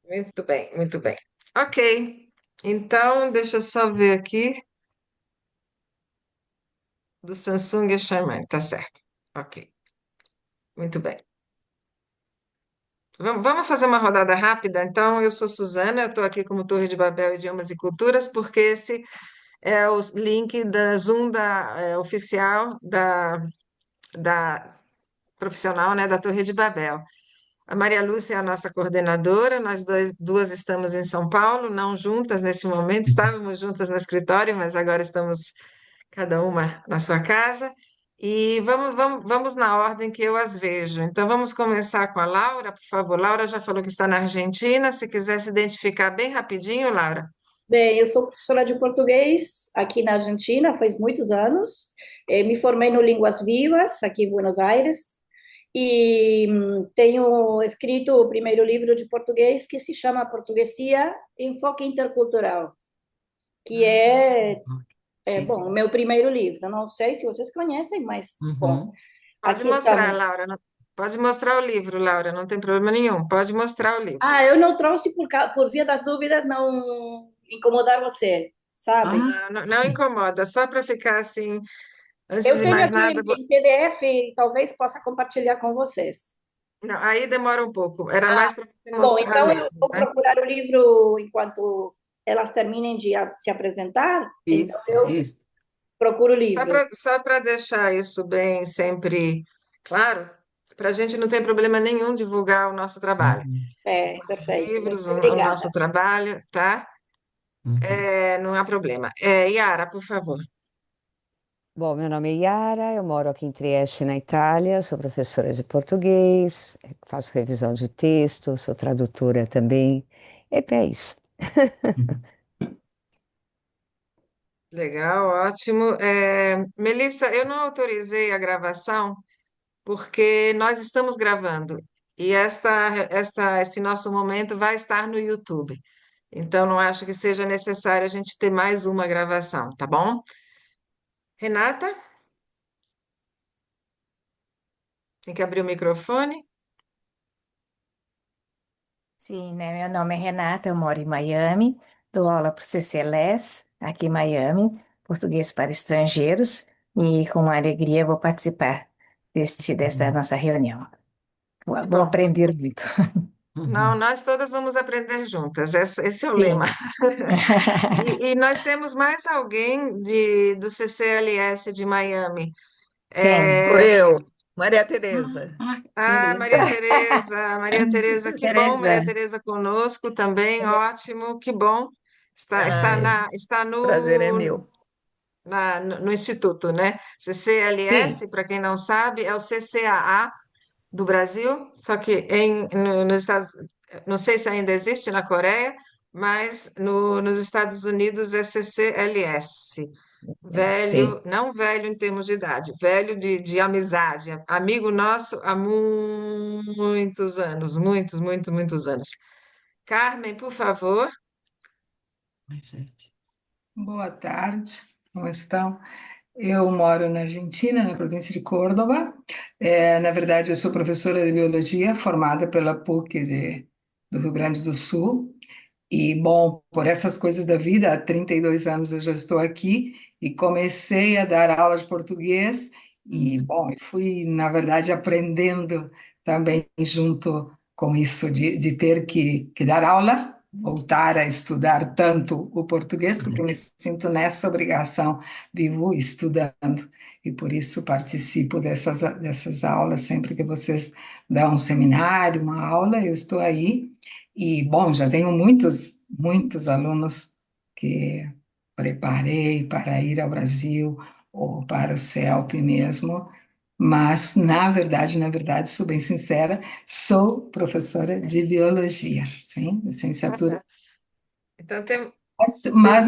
Muito bem, muito bem. Ok. Então, deixa eu só ver aqui do Samsung e Xiaomi. Tá certo. Ok. Muito bem. Vamos fazer uma rodada rápida. Então, eu sou Suzana, eu estou aqui como Torre de Babel Idiomas e Culturas, porque esse é o link da Zoom oficial da profissional, né, da Torre de Babel. A Maria Lúcia é a nossa coordenadora, duas estamos em São Paulo, não juntas neste momento, estávamos juntas no escritório, mas agora estamos cada uma na sua casa. E vamos na ordem que eu as vejo. Então, vamos começar com a Laura, por favor. Laura já falou que está na Argentina. Se quiser se identificar bem rapidinho, Laura. Bem, eu sou professora de português aqui na Argentina faz muitos anos. Me formei no Línguas Vivas, aqui em Buenos Aires, e tenho escrito o primeiro livro de português que se chama Portuguesia, Enfoque Intercultural, que Sim. bom, o meu primeiro livro. Não sei se vocês conhecem, mas, bom, Uhum. Pode aqui mostrar, estamos. Laura. Pode mostrar o livro, Laura, não tem problema nenhum. Pode mostrar o livro. Ah, eu não trouxe por via das dúvidas, não incomodar você, sabe? Ah, Não, não incomoda, só para ficar assim, antes Eu de tenho mais aqui nada. em PDF, talvez possa compartilhar com vocês. Não, aí demora um pouco. Era mais para você Bom, mostrar então eu mesmo, vou né? procurar o livro enquanto elas terminem de se apresentar. Então isso, eu isso. procuro o livro. Só para deixar isso bem sempre claro, para a gente não tem problema nenhum divulgar o nosso trabalho. Uhum. Os É, nossos perfeito. Muito livros, o nosso obrigada. trabalho, tá? Uhum. Não há problema. Yara, por favor. Bom, meu nome é Yara, eu moro aqui em Trieste, na Itália, sou professora de português, faço revisão de texto, sou tradutora também. E é isso. Legal, ótimo. Melissa, eu não autorizei a gravação porque nós estamos gravando e esse nosso momento vai estar no YouTube. Então, não acho que seja necessário a gente ter mais uma gravação, tá bom? Renata, tem que abrir o microfone. Sim, né? Meu nome é Renata, eu moro em Miami, dou aula para o CCLS, aqui em Miami, português para estrangeiros, e com alegria vou participar desta nossa reunião. Que Vou bom. aprender muito. Não, Uhum. nós todas vamos aprender juntas, esse é o lema. Sim. E nós temos mais alguém do CCLS de Miami. Tem. Sou É, eu, Maria Tereza. Maria Teresa. Tereza, Maria Tereza, que bom, Maria Teresa. Tereza conosco também, ótimo, que bom. Ai, Está prazer é meu. no Instituto, né? Sim, CCLS, para quem não sabe, é o CCAA do Brasil, só que nos Estados, não sei se ainda existe na Coreia, mas nos Estados Unidos é CCLS. sim. Velho, não velho em termos de idade, velho de amizade, amigo nosso há muitos anos, muitos, muitos, muitos anos. Carmen, por favor. Ai, gente. Boa tarde, como estão? Eu moro na Argentina, na província de Córdoba. Na verdade, eu sou professora de biologia, formada pela PUC do Rio Grande do Sul. E, bom, por essas coisas da vida, há 32 anos eu já estou aqui e comecei a dar aula de português. E, Uhum. bom, eu fui, na verdade, aprendendo também junto com isso de ter que dar aula, voltar a estudar tanto o português, porque me sinto nessa obrigação, vivo estudando. E por isso participo dessas aulas, sempre que vocês dão um seminário, uma aula, eu estou aí. E, bom, já tenho muitos alunos que preparei para ir ao Brasil ou para o CELP mesmo, mas, na verdade, sou bem sincera, sou professora de biologia, sim, licenciatura, Então, mas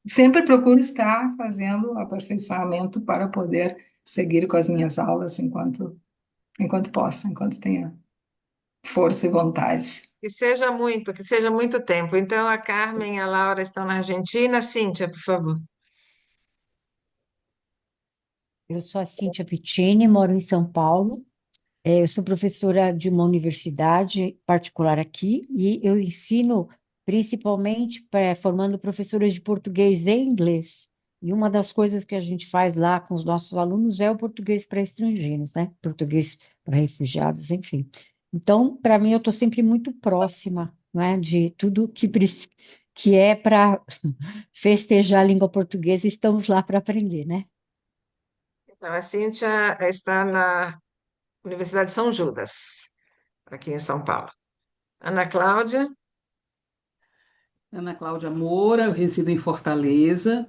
sempre procuro estar fazendo aperfeiçoamento para poder seguir com as minhas aulas enquanto posso, enquanto tenha força e vontade. que seja muito tempo. Então, a Carmen e a Laura estão na Argentina. Cíntia, por favor. Eu sou a Cíntia Piccini, moro em São Paulo. Eu sou professora de uma universidade particular aqui e eu ensino principalmente formando professoras de português e inglês. E uma das coisas que a gente faz lá com os nossos alunos é o português para estrangeiros, né? Português para refugiados, enfim. Então, para mim, eu estou sempre muito próxima, né, de tudo que é para festejar a língua portuguesa, estamos lá para aprender, né? Então, a Cíntia está na Universidade São Judas, aqui em São Paulo. Ana Cláudia, Ana Cláudia Moura, eu resido em Fortaleza,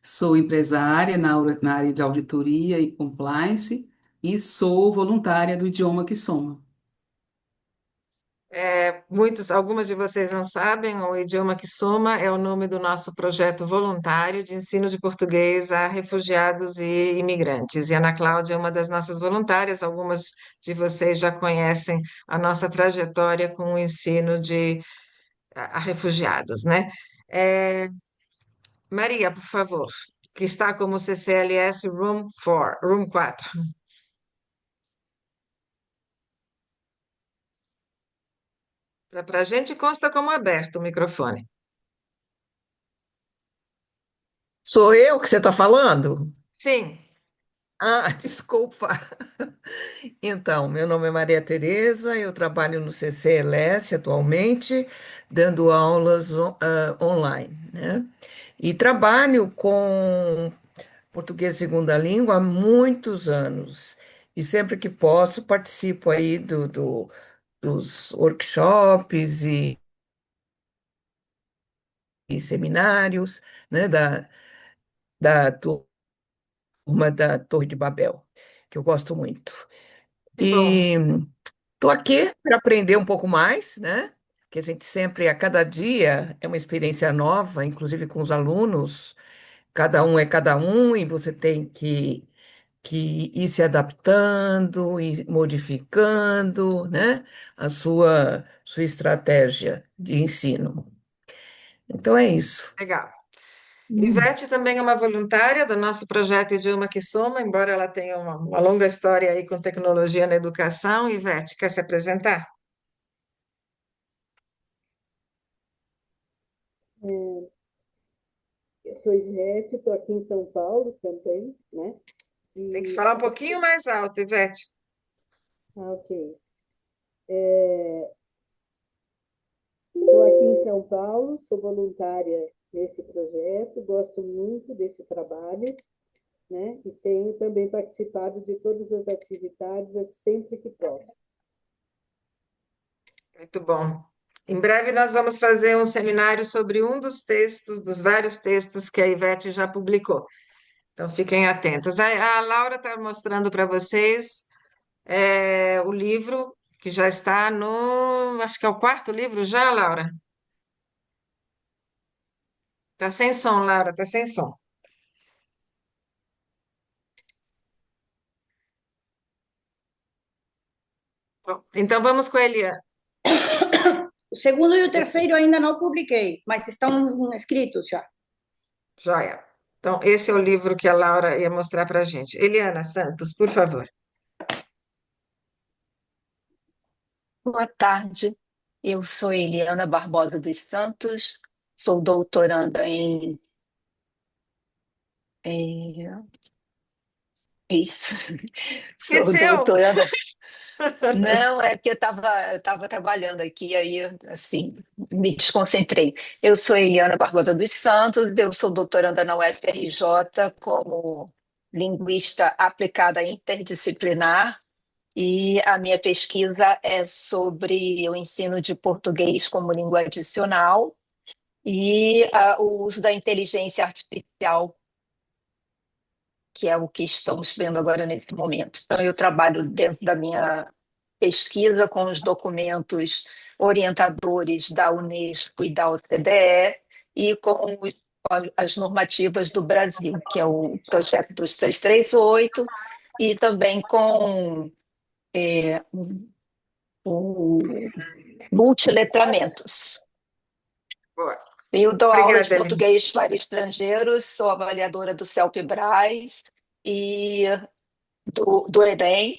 sou empresária na área de auditoria e compliance e sou voluntária do Idioma que Soma. algumas de vocês não sabem, o Idioma que Soma é o nome do nosso projeto voluntário de ensino de português a refugiados e imigrantes. E a Ana Cláudia é uma das nossas voluntárias, algumas de vocês já conhecem a nossa trajetória com o ensino a refugiados, né? É, Maria, por favor, que está como CCLS Room 4. Para a gente consta como aberto o microfone. Sou eu que você está falando? Sim, Ah, desculpa. Então, meu nome é Maria Tereza, eu trabalho no CCLS atualmente, dando aulas online, né? E trabalho com português segunda língua há muitos anos. E sempre que posso, participo aí dos workshops e seminários, né, da turma da Torre de Babel, que eu gosto muito. que bom. E estou aqui para aprender um pouco mais, né? Que a gente sempre, a cada dia, é uma experiência nova, inclusive com os alunos. Cada um é cada um e você tem que ir se adaptando e modificando, né? A sua estratégia de ensino. Então é isso. Legal. Hum. Ivete também é uma voluntária do nosso projeto Idioma que Soma, embora ela tenha uma longa história aí com tecnologia na educação. Ivete, quer se apresentar? Eu sou Ivete, estou aqui em São Paulo também, né? Tem que E falar um pouquinho mais alto, Ivete. ok. Estou aqui em São Paulo, sou voluntária nesse projeto, gosto muito desse trabalho, né? E tenho também participado de todas as atividades sempre que posso. Muito bom. Em breve nós vamos fazer um seminário sobre um dos textos, dos vários textos que a Ivete já publicou. Então fiquem atentos. A Laura está mostrando para vocês o livro que já está acho que é o quarto livro já, Laura. Tá sem som, Laura, tá sem som. Bom, então vamos com a Eliane. O segundo e o terceiro ainda não publiquei, mas estão escritos já. Joia. Então, esse é o livro que a Laura ia mostrar para a gente. Eliana Santos, por favor. Boa tarde, eu sou Eliana Barbosa dos Santos, sou doutoranda em isso, sou Esqueceu? doutoranda. Não, é que eu tava trabalhando aqui, aí, assim, me desconcentrei. Eu sou Eliana Barbosa dos Santos, eu sou doutoranda na UFRJ como linguista aplicada interdisciplinar. E a minha pesquisa é sobre o ensino de português como língua adicional e o uso da inteligência artificial, que é o que estamos vendo agora nesse momento. Então, eu trabalho dentro da minha pesquisa com os documentos orientadores da Unesco e da OCDE e com as normativas do Brasil, que é o projeto dos 338, e também com o multiletramentos. Boa. Eu dou aula de Obrigada, Eliane. português para estrangeiros, sou avaliadora do CELP-Braz e do Enem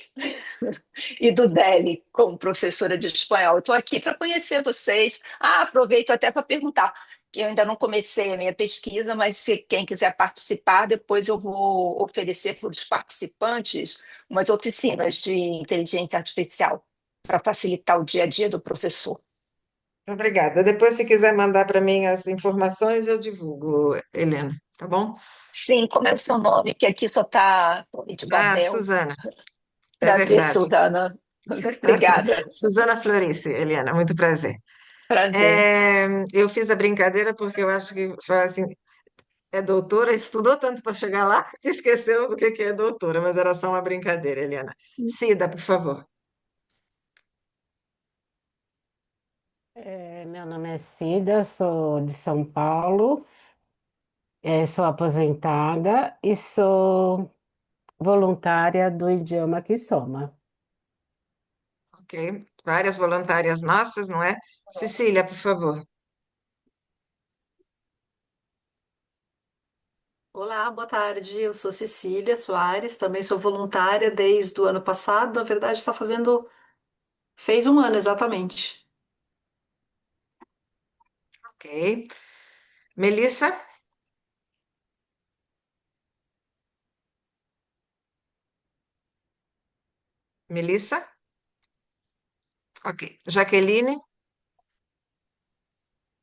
e do DELE como professora de espanhol. Estou aqui para conhecer vocês. Aproveito até para perguntar, que eu ainda não comecei a minha pesquisa, mas se quem quiser participar, depois eu vou oferecer para os participantes umas oficinas de inteligência artificial para facilitar o dia a dia do professor. Obrigada. Depois, se quiser mandar para mim as informações, eu divulgo, Helena, tá bom? Sim, como é o seu nome? Que aqui só está Torre de Ah, Babel. Suzana, é Prazer, verdade. Suzana. Obrigada. Suzana Florice, Eliana, muito prazer. Prazer. Eu fiz a brincadeira porque eu acho que foi assim, é doutora, estudou tanto para chegar lá que esqueceu do que é doutora, mas era só uma brincadeira, Eliana. Cida, por favor. Meu nome é Cida, sou de São Paulo, sou aposentada e sou voluntária do Idioma que Soma. Ok. Várias voluntárias nossas, não é? Cecília, por favor. Olá, boa tarde. Eu sou Cecília Soares, também sou voluntária desde o ano passado. Na verdade, fez um ano exatamente. Ok. Melissa? Melissa? Ok. Jaqueline?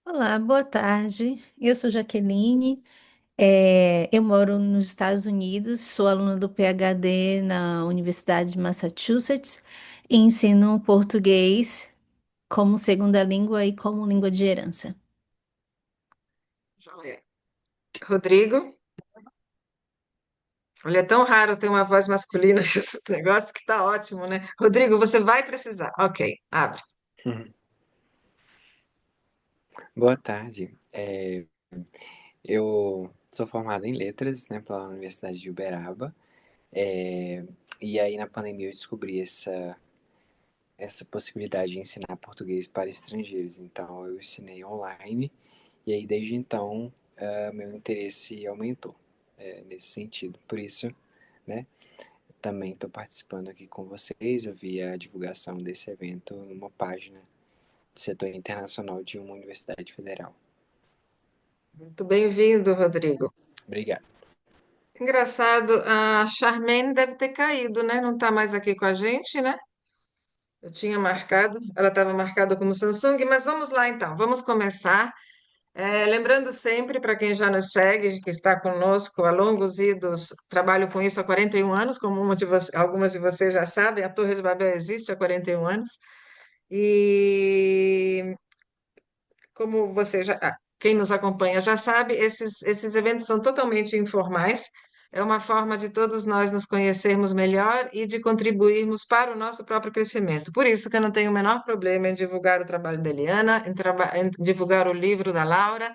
Olá, boa tarde. Eu sou Jaqueline. Eu moro nos Estados Unidos, sou aluna do PhD na Universidade de Massachusetts e ensino português como segunda língua e como língua de herança. Joia. Rodrigo? Olha, é tão raro ter uma voz masculina nesse negócio que tá ótimo, né? Rodrigo, você vai precisar. Ok, abre. Uhum. Boa tarde. Eu sou formado em letras, né, pela Universidade de Uberaba. É, e aí na pandemia eu descobri essa possibilidade de ensinar português para estrangeiros. Então eu ensinei online e aí desde então meu interesse aumentou nesse sentido. Por isso, né, também estou participando aqui com vocês. Eu vi a divulgação desse evento numa página do setor internacional de uma universidade federal. Muito bem-vindo, Rodrigo. Obrigado. Engraçado, a Charmaine deve ter caído, né? Não está mais aqui com a gente, né? Eu tinha marcado, ela estava marcada como Samsung, mas vamos lá então, vamos começar. Lembrando sempre, para quem já nos segue, que está conosco há longos idos, trabalho com isso há 41 anos, como algumas de vocês já sabem, a Torre de Babel existe há 41 anos. E como quem nos acompanha já sabe, esses eventos são totalmente informais. É uma forma de todos nós nos conhecermos melhor e de contribuirmos para o nosso próprio crescimento. Por isso que eu não tenho o menor problema em divulgar o trabalho da Eliana, em divulgar o livro da Laura,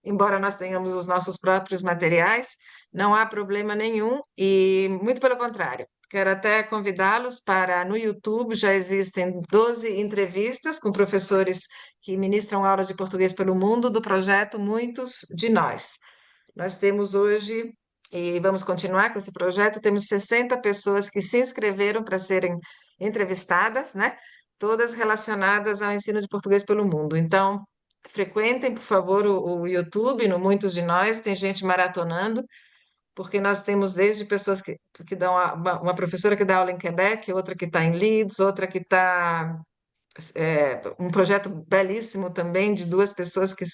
embora nós tenhamos os nossos próprios materiais, não há problema nenhum e muito pelo contrário. Quero até convidá-los para, no YouTube, já existem 12 entrevistas com professores que ministram aulas de português pelo mundo do projeto Muitos de Nós. Nós temos hoje, e vamos continuar com esse projeto, temos 60 pessoas que se inscreveram para serem entrevistadas, né? Todas relacionadas ao ensino de português pelo mundo. Então, frequentem, por favor, o YouTube, no Muitos de Nós, tem gente maratonando, porque nós temos desde pessoas que dão uma professora que dá aula em Quebec, outra que está em Leeds, outra que está um projeto belíssimo também de duas pessoas que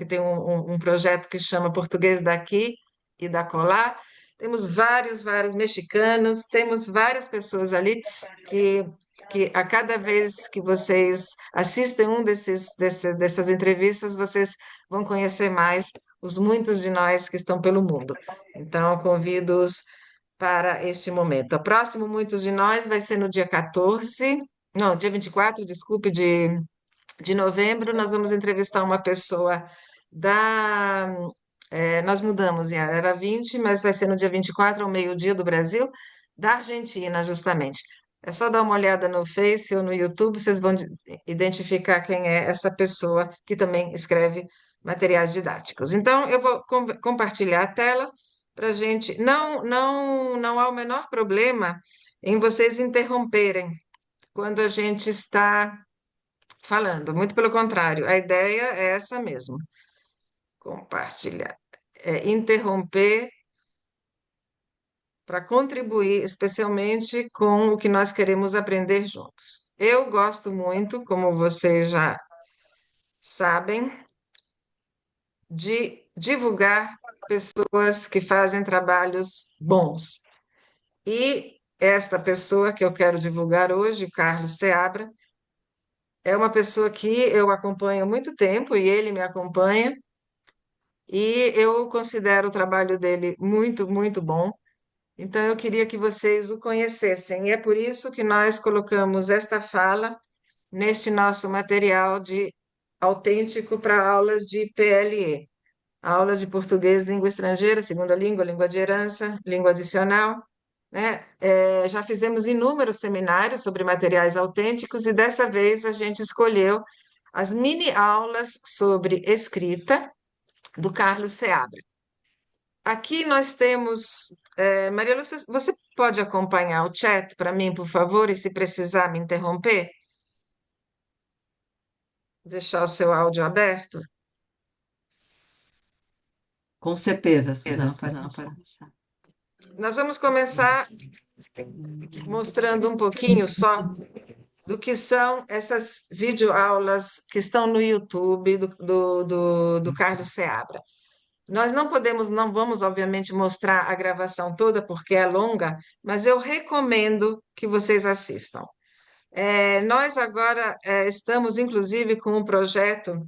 tem um projeto que chama Português daqui e da colar. Temos vários mexicanos, temos várias pessoas ali que, que a cada vez que vocês assistem dessas entrevistas, vocês vão conhecer mais os muitos de nós que estão pelo mundo. Então, convido-os para este momento. O próximo Muitos de Nós vai ser no dia 14, não, dia 24, desculpe, de novembro. Nós vamos entrevistar uma pessoa da. Nós mudamos, Yara, era 20, mas vai ser no dia 24, ao meio-dia do Brasil, da Argentina, justamente. É só dar uma olhada no Face ou no YouTube, vocês vão identificar quem é essa pessoa que também escreve materiais didáticos. Então, eu vou compartilhar a tela para gente. Não há o menor problema em vocês interromperem quando a gente está falando. Muito pelo contrário, a ideia é essa mesmo. Compartilhar. É interromper para contribuir especialmente com o que nós queremos aprender juntos. Eu gosto muito, como vocês já sabem, de divulgar pessoas que fazem trabalhos bons. E esta pessoa que eu quero divulgar hoje, Carlos Seabra, é uma pessoa que eu acompanho há muito tempo e ele me acompanha, e eu considero o trabalho dele muito, muito bom. Então, eu queria que vocês o conhecessem, e é por isso que nós colocamos esta fala neste nosso material de autêntico para aulas de PLE, aulas de português, língua estrangeira, segunda língua, língua de herança, língua adicional, né? Já fizemos inúmeros seminários sobre materiais autênticos e dessa vez a gente escolheu as mini aulas sobre escrita do Carlos Seabra. Aqui nós temos, Maria Lúcia, você pode acompanhar o chat para mim, por favor, e se precisar me interromper, deixar o seu áudio aberto? Com certeza, Suzana, pode deixar. Nós vamos começar mostrando um pouquinho só do que são essas videoaulas que estão no YouTube do Carlos Seabra. Nós não podemos, não vamos, obviamente, mostrar a gravação toda, porque é longa, mas eu recomendo que vocês assistam. Nós agora estamos, inclusive, com um projeto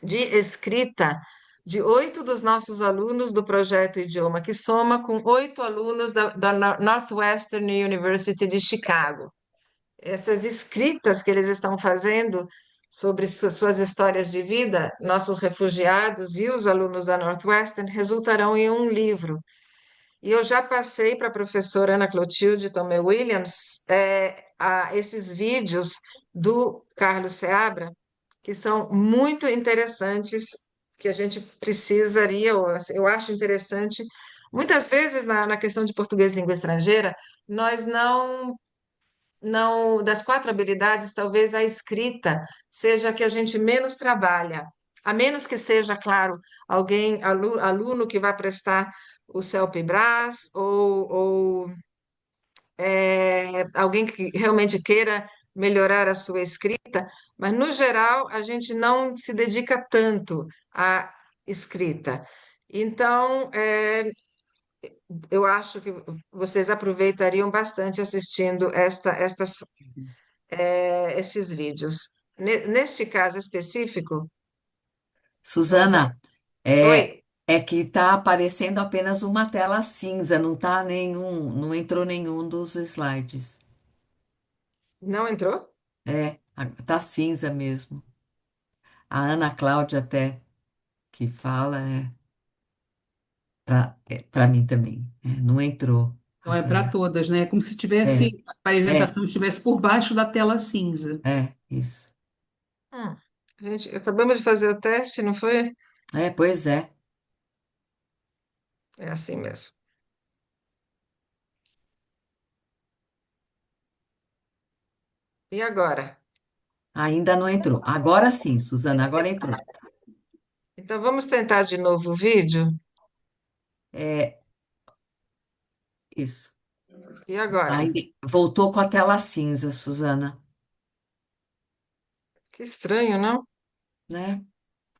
de escrita de 8 dos nossos alunos do projeto Idioma que Soma, com 8 alunos da Northwestern University de Chicago. Essas escritas que eles estão fazendo sobre suas histórias de vida, nossos refugiados e os alunos da Northwestern, resultarão em um livro. E eu já passei para a professora Ana Clotilde Tomé Williams esses vídeos do Carlos Seabra, que são muito interessantes, que a gente precisaria, eu acho interessante. Muitas vezes, na questão de português língua estrangeira, nós não, das 4 habilidades, talvez a escrita seja a que a gente menos trabalha, a menos que seja, claro, alguém, aluno que vai prestar o CELPE-BRAS ou alguém que realmente queira melhorar a sua escrita, mas no geral a gente não se dedica tanto à escrita. Então, eu acho que vocês aproveitariam bastante assistindo esses vídeos. Neste caso específico, Suzana, é, oi, é que está aparecendo apenas uma tela cinza, não entrou nenhum dos slides. não entrou? Tá cinza mesmo. A Ana Cláudia até que fala para mim também. Não entrou Então a é para tela. todas, né? É como se É, tivesse a é, apresentação estivesse por baixo da tela cinza. isso. Gente, acabamos de fazer o teste, não foi? Pois é. É assim mesmo. E agora? Ainda não entrou. Agora sim, Suzana, agora entrou. Então vamos tentar de novo o vídeo? É, isso. E agora? Voltou com a tela cinza, Suzana, Que estranho, não? né?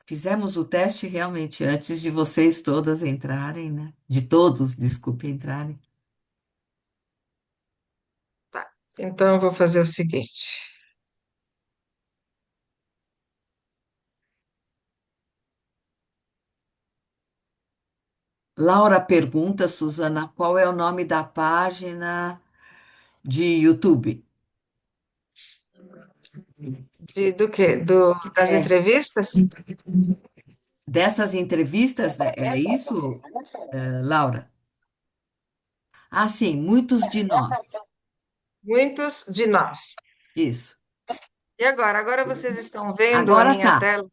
Fizemos o teste realmente antes de vocês todas entrarem, né? De todos, desculpe, entrarem. Tá. Então eu vou fazer o seguinte. Laura pergunta, Suzana, qual é o nome da página de YouTube? Do quê? Das É, entrevistas? dessas entrevistas, né? É isso, Laura? Ah, sim, muitos de nós. Muitos de nós. Isso. E agora? Agora vocês estão vendo a Agora minha tá. tela?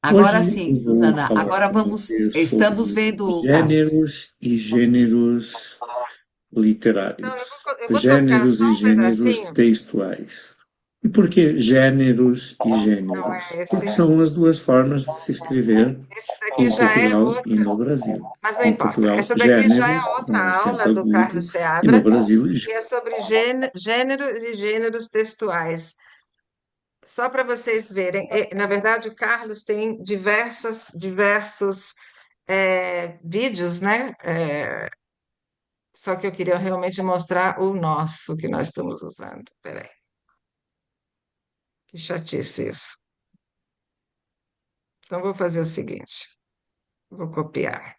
Agora Hoje sim, eu vou Suzana, falar agora com vamos, você estamos sobre vendo o Carlos. gêneros e gêneros Então, literários, eu vou tocar gêneros só e um gêneros pedacinho. textuais. E por que gêneros e Não gêneros? é esse. Porque são as duas formas de se escrever Esse daqui em já é Portugal e outra, no Brasil. mas não Em importa. Portugal, Essa daqui já é gêneros com outra acento aula do agudo, Carlos e no Seabra, Brasil, que é sobre gêneros e gêneros textuais. Só para vocês verem, na verdade, o Carlos tem diversos vídeos, né? Só que eu queria realmente mostrar o nosso que nós estamos usando. Peraí, que chatice isso. Então, vou fazer o seguinte: vou copiar.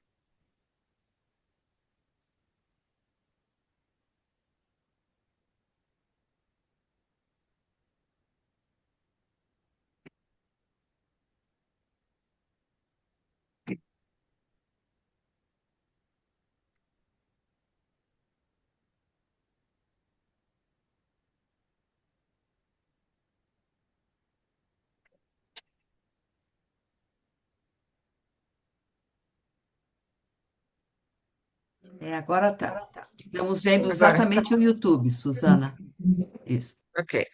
Agora tá. Estamos vendo Agora, exatamente o YouTube, Suzana. Isso. ok,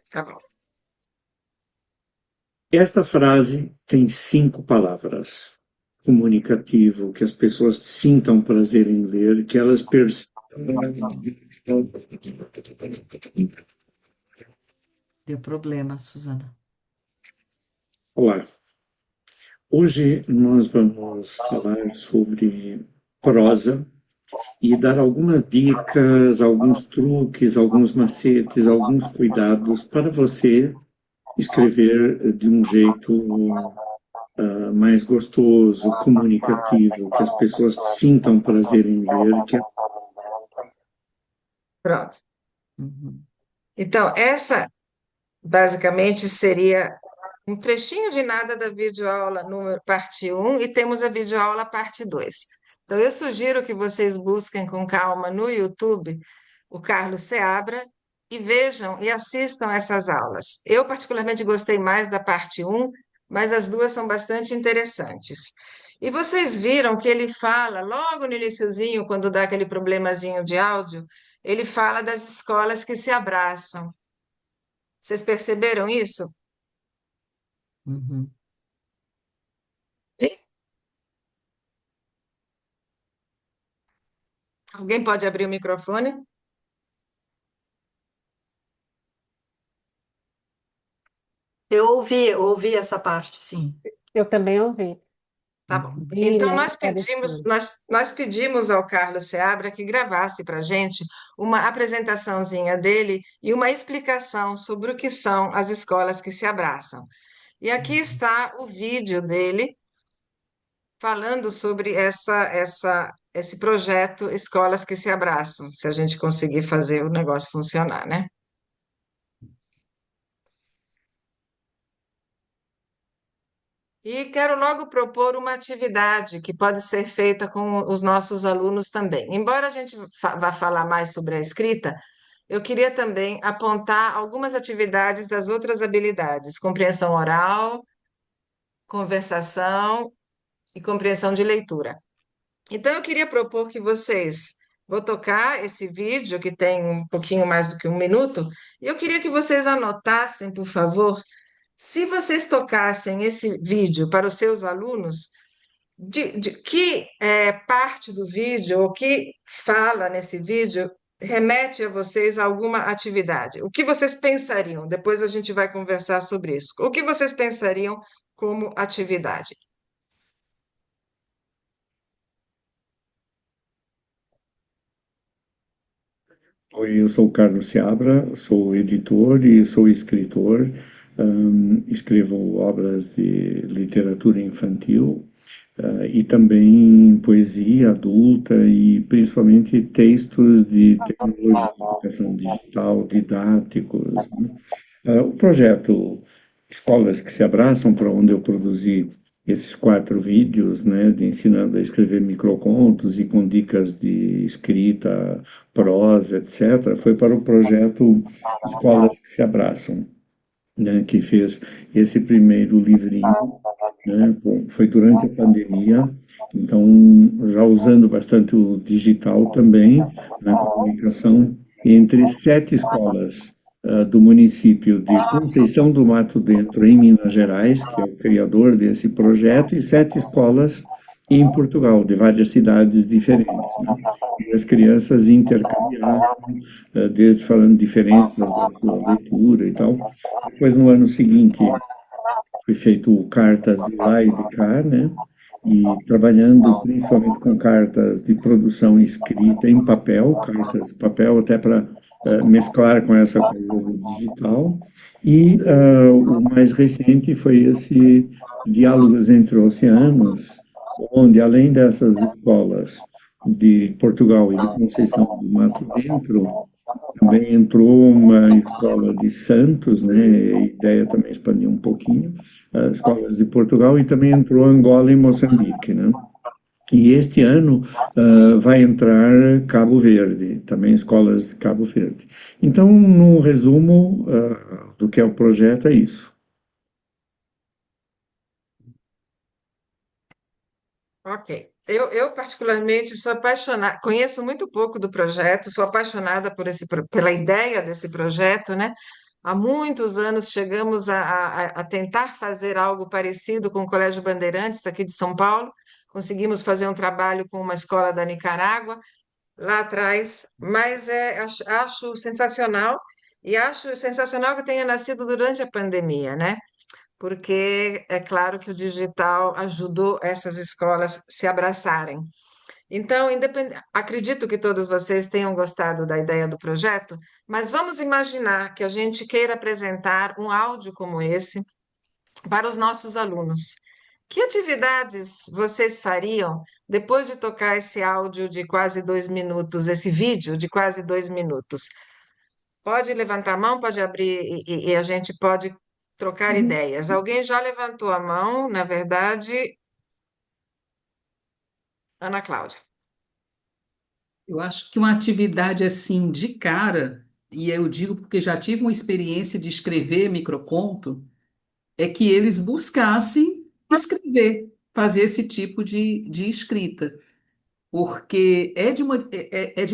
tá bom. esta frase tem 5 palavras. Comunicativo, que as pessoas sintam prazer em ler, que elas percebam. Deu problema, Suzana. Olá, hoje nós vamos falar sobre prosa e dar algumas dicas, alguns truques, alguns macetes, alguns cuidados para você escrever de um jeito mais gostoso, comunicativo, que as pessoas sintam prazer em ler. Pronto. Uhum. Então, essa basicamente seria um trechinho de nada da videoaula número parte 1 e temos a videoaula parte 2. Então, eu sugiro que vocês busquem com calma no YouTube o Carlos Seabra e vejam e assistam essas aulas. Eu, particularmente, gostei mais da parte 1, mas as duas são bastante interessantes. E vocês viram que ele fala, logo no iniciozinho, quando dá aquele problemazinho de áudio, ele fala das escolas que se abraçam. Vocês perceberam isso? Uhum. Alguém pode abrir o microfone? Eu ouvi essa parte, sim. Eu também ouvi. Tá bom. Vi, Então, né? nós pedimos ao Carlos Seabra que gravasse para a gente uma apresentaçãozinha dele e uma explicação sobre o que são as escolas que se abraçam. E aqui está o vídeo dele falando sobre esse projeto Escolas que se Abraçam, se a gente conseguir fazer o negócio funcionar, né? E quero logo propor uma atividade que pode ser feita com os nossos alunos também. Embora a gente vá falar mais sobre a escrita, eu queria também apontar algumas atividades das outras habilidades: compreensão oral, conversação e compreensão de leitura. Então, eu queria propor que vocês. Vou tocar esse vídeo, que tem um pouquinho mais do que 1 minuto, e eu queria que vocês anotassem, por favor, se vocês tocassem esse vídeo para os seus alunos, de que parte do vídeo, ou que fala nesse vídeo, remete a vocês a alguma atividade? O que vocês pensariam? Depois a gente vai conversar sobre isso. O que vocês pensariam como atividade? Oi, eu sou Carlos Seabra, sou editor e sou escritor. Escrevo obras de literatura infantil e também poesia adulta e principalmente textos de tecnologia, educação digital, didáticos, né? O projeto Escolas que se Abraçam, para onde eu produzi esses 4 vídeos, né, de ensinando a escrever microcontos e com dicas de escrita, prosa, etc., foi para o projeto Escolas que se Abraçam. né, que fez esse primeiro livrinho, né? Bom, foi durante a pandemia, então já usando bastante o digital também na comunicação entre 7 escolas do município de Conceição do Mato Dentro, em Minas Gerais, que é o criador desse projeto, e 7 escolas em Portugal, de várias cidades diferentes, né? E as crianças intercambiavam, desde falando diferenças da sua leitura e tal. Depois, no ano seguinte, foi feito cartas de lá e de cá, né? E trabalhando principalmente com cartas de produção escrita em papel, cartas de papel até para mesclar com essa coisa do digital. E o mais recente foi esse Diálogos entre Oceanos, onde além dessas escolas de Portugal e de Conceição do Mato Dentro, também entrou uma escola de Santos, né? A ideia também expandiu um pouquinho, as escolas de Portugal, e também entrou Angola e Moçambique, né? E este ano vai entrar Cabo Verde, também escolas de Cabo Verde. Então, no resumo do que é o projeto, é isso. Ok. Eu particularmente sou apaixonada, conheço muito pouco do projeto, sou apaixonada por pela ideia desse projeto, né? Há muitos anos chegamos a tentar fazer algo parecido com o Colégio Bandeirantes, aqui de São Paulo. Conseguimos fazer um trabalho com uma escola da Nicarágua, lá atrás, mas acho sensacional, e acho sensacional que tenha nascido durante a pandemia, né? Porque é claro que o digital ajudou essas escolas se abraçarem. Então, acredito que todos vocês tenham gostado da ideia do projeto, mas vamos imaginar que a gente queira apresentar um áudio como esse para os nossos alunos. Que atividades vocês fariam depois de tocar esse áudio de quase 2 minutos, esse vídeo de quase 2 minutos? Pode levantar a mão, pode abrir e a gente pode trocar ideias. Alguém já levantou a mão, na verdade, Ana Cláudia. Eu acho que uma atividade assim de cara, e eu digo porque já tive uma experiência de escrever microconto, é que eles buscassem escrever, fazer esse tipo de escrita, porque é de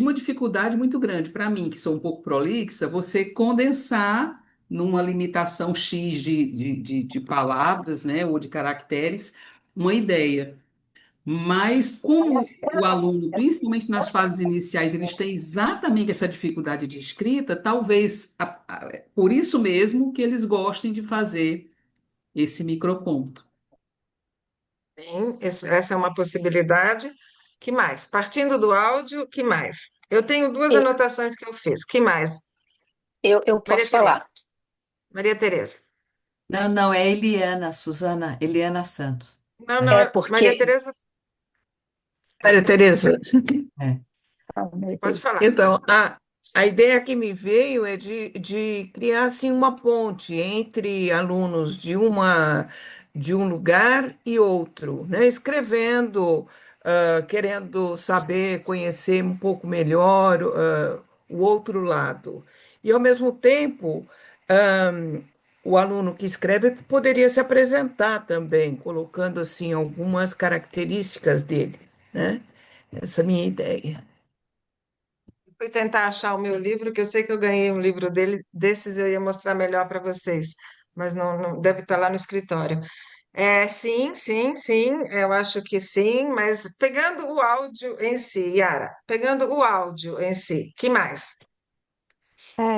uma dificuldade muito grande para mim, que sou um pouco prolixa, você condensar numa limitação X de palavras, né, ou de caracteres, uma ideia. Mas como o aluno, principalmente nas fases iniciais, eles têm exatamente essa dificuldade de escrita, talvez por isso mesmo que eles gostem de fazer esse microponto. Bem, essa é uma possibilidade. Que mais? Partindo do áudio, que mais? Eu tenho duas E- anotações que eu fiz. Que mais? eu Maria posso falar. Tereza. Maria Tereza. Não, não, é Eliana, Suzana, Eliana Santos. Não, É, não, É Maria porque. Tereza, Maria Tereza, é. pode falar. então, a ideia que me veio é de criar assim, uma ponte entre alunos de um lugar e outro, né? Escrevendo, querendo saber, conhecer um pouco melhor, o outro lado. E, ao mesmo tempo, o aluno que escreve poderia se apresentar também, colocando assim algumas características dele, né? Essa é a minha ideia. Fui tentar achar o meu livro, que eu sei que eu ganhei um livro dele, desses eu ia mostrar melhor para vocês, mas não deve estar lá no escritório. Sim, sim, sim, eu acho que sim, mas pegando o áudio em si, Yara, pegando o áudio em si, que mais?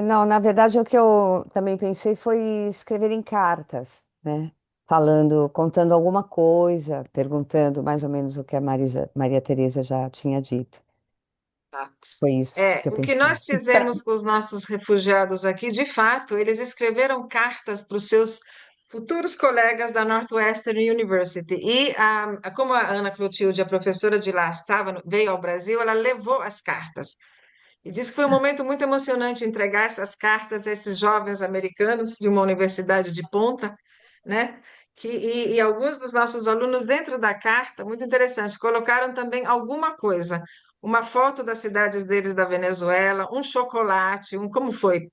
Não, na verdade, o que eu também pensei foi escrever em cartas, né? Falando, contando alguma coisa, perguntando mais ou menos o que a Maria Tereza já tinha dito. Tá. Foi isso que eu O que pensei. nós fizemos com os nossos refugiados aqui, de fato, eles escreveram cartas para os seus futuros colegas da Northwestern University. E como a Ana Clotilde, a professora de lá, veio ao Brasil, ela levou as cartas. E disse que foi um momento muito emocionante entregar essas cartas a esses jovens americanos de uma universidade de ponta, né? E alguns dos nossos alunos, dentro da carta, muito interessante, colocaram também alguma coisa, uma foto das cidades deles da Venezuela, um chocolate, como foi?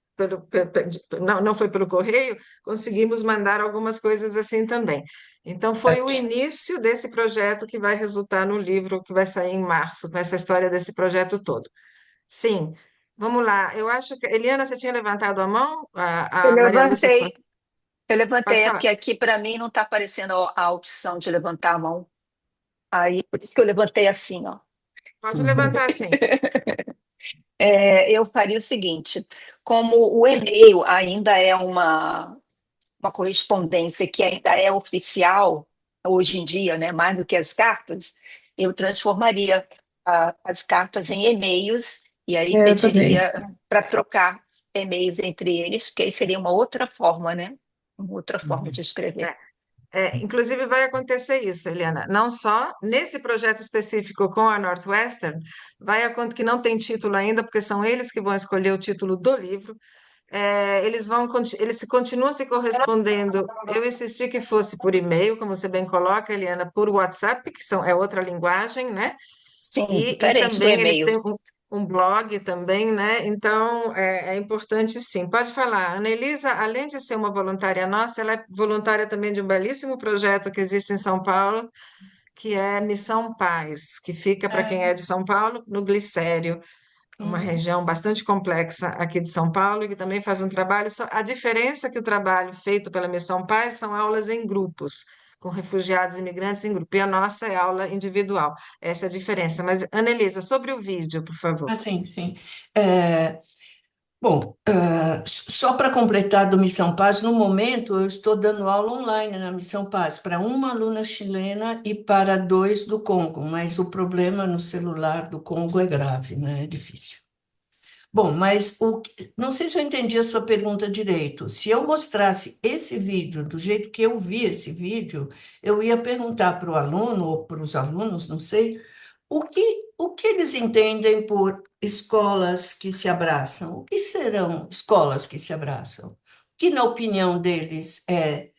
não foi pelo correio, conseguimos mandar algumas coisas assim também. Então, foi o início desse projeto que vai resultar no livro que vai sair em março, com essa história desse projeto todo. Sim, vamos lá. Eu acho que. Eliana, você tinha levantado a mão? Eu A Maria Lúcia. eu Pode levantei, é falar. porque aqui para mim não está aparecendo a opção de levantar a mão. Aí, por isso que eu levantei assim, ó. Pode levantar, sim. Eu faria o seguinte: como o e-mail ainda é uma correspondência que ainda é oficial hoje em dia, né, mais do que as cartas, eu transformaria as cartas em e-mails e aí Eu também. pediria para trocar e-mails entre eles, porque aí seria uma outra forma, né? Uma outra forma de escrever. Inclusive, vai acontecer isso, Eliana. Não só nesse projeto específico com a Northwestern, vai acontecer que não tem título ainda, porque são eles que vão escolher o título do livro. Eles continuam se correspondendo. Eu insisti que fosse por e-mail, como você bem coloca, Eliana, por WhatsApp, é outra linguagem, né? Sim, E diferente do também eles têm e-mail. um blog também, né? Então é importante sim. Pode falar. A Anelisa, além de ser uma voluntária nossa, ela é voluntária também de um belíssimo projeto que existe em São Paulo, que é Missão Paz, que fica, para quem é de São Paulo, no Glicério, uma região bastante complexa aqui de São Paulo, e que também faz um trabalho. A diferença é que o trabalho feito pela Missão Paz são aulas em grupos, com refugiados e imigrantes em grupo, e a nossa é aula individual. Essa é a diferença. Mas, Anelisa, sobre o vídeo, por favor. Ah, sim, sim. É, bom, só para completar do Missão Paz, no momento eu estou dando aula online na Missão Paz para uma aluna chilena e para dois do Congo, mas o problema no celular do Congo é grave, né? É difícil. Bom, mas não sei se eu entendi a sua pergunta direito. Se eu mostrasse esse vídeo do jeito que eu vi esse vídeo, eu ia perguntar para o aluno ou para os alunos, não sei, o que eles entendem por escolas que se abraçam? O que serão escolas que se abraçam? O que, na opinião deles, é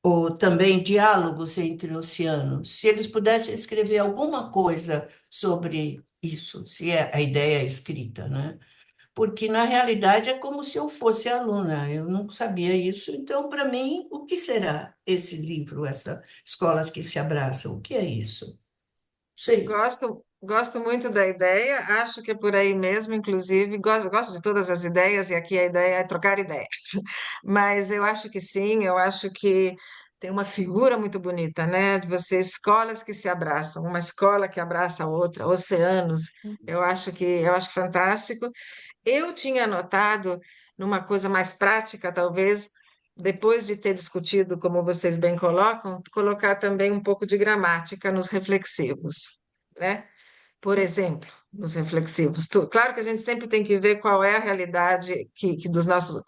ou também diálogos entre oceanos? Se eles pudessem escrever alguma coisa sobre isso, se é a ideia é escrita, né? Porque na realidade é como se eu fosse aluna, eu não sabia isso, então para mim, o que será esse livro, essa Escolas que se Abraçam? O que é isso? Sei. Gosto muito da ideia, acho que é por aí mesmo, inclusive, gosto de todas as ideias, e aqui a ideia é trocar ideias. Mas eu acho que sim, eu acho que tem uma figura muito bonita, né? De você, escolas que se abraçam, uma escola que abraça a outra, oceanos. Eu acho fantástico. Eu tinha anotado numa coisa mais prática, talvez, depois de ter discutido, como vocês bem colocam, colocar também um pouco de gramática nos reflexivos, né? Por exemplo, nos reflexivos. Claro que a gente sempre tem que ver qual é a realidade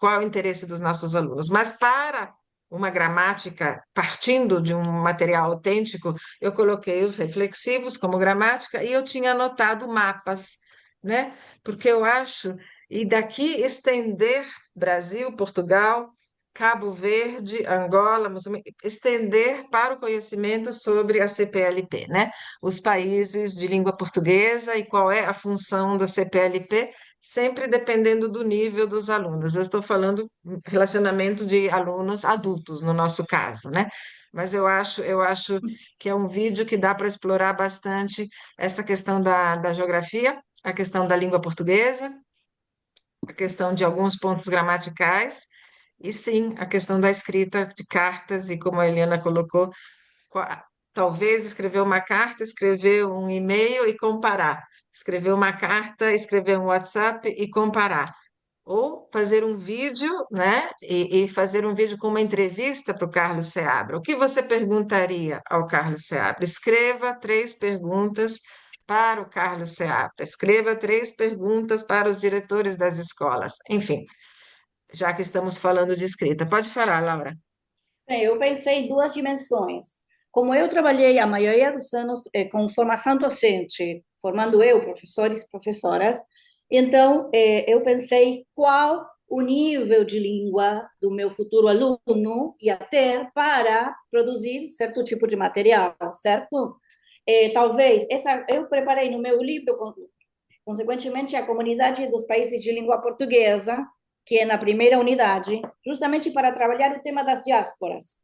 qual é o interesse dos nossos alunos, mas para uma gramática partindo de um material autêntico, eu coloquei os reflexivos como gramática e eu tinha anotado mapas, né? Porque eu acho, e daqui estender Brasil, Portugal, Cabo Verde, Angola, Moçambique, estender para o conhecimento sobre a CPLP, né? Os países de língua portuguesa e qual é a função da CPLP, sempre dependendo do nível dos alunos. Eu estou falando relacionamento de alunos adultos, no nosso caso, né? Mas eu acho que é um vídeo que dá para explorar bastante essa questão da geografia, a questão da língua portuguesa, a questão de alguns pontos gramaticais, e sim, a questão da escrita de cartas, e como a Helena colocou, talvez escrever uma carta, escrever um e-mail e comparar. Escrever uma carta, escrever um WhatsApp e comparar. Ou fazer um vídeo, né? E fazer um vídeo com uma entrevista para o Carlos Seabra. O que você perguntaria ao Carlos Seabra? Escreva 3 perguntas para o Carlos Seabra. Escreva 3 perguntas para os diretores das escolas. Enfim, já que estamos falando de escrita. Pode falar, Laura. Eu pensei em duas dimensões. Como eu trabalhei a maioria dos anos com formação docente, formando eu, professores e professoras, então eu pensei qual o nível de língua do meu futuro aluno ia ter para produzir certo tipo de material, certo? Talvez, eu preparei no meu livro, consequentemente, a comunidade dos países de língua portuguesa, que é na primeira unidade, justamente para trabalhar o tema das diásporas.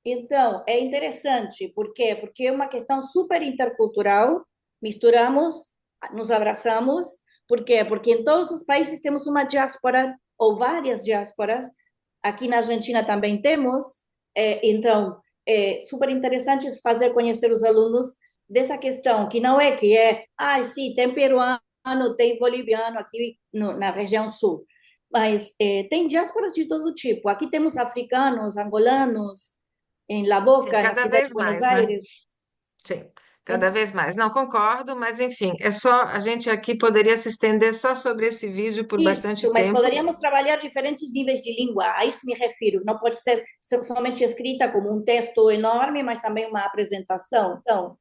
Então, é interessante, por quê? Porque é uma questão super intercultural, misturamos, nos abraçamos, por quê? Porque em todos os países temos uma diáspora, ou várias diásporas, aqui na Argentina também temos, então, é super interessante fazer conhecer os alunos dessa questão, que é, sim, tem peruano, tem boliviano aqui na região sul, mas tem diásporas de todo tipo. Aqui temos africanos, angolanos, em La Sim, Boca, na cada cidade vez de Buenos mais, né? Aires. Sim, cada vez mais. Não concordo, mas enfim, é só a gente aqui poderia se estender só sobre esse vídeo por bastante Isso, mas tempo. poderíamos trabalhar diferentes níveis de língua, a isso me refiro. Não pode ser somente escrita como um texto enorme, mas também uma apresentação. Então,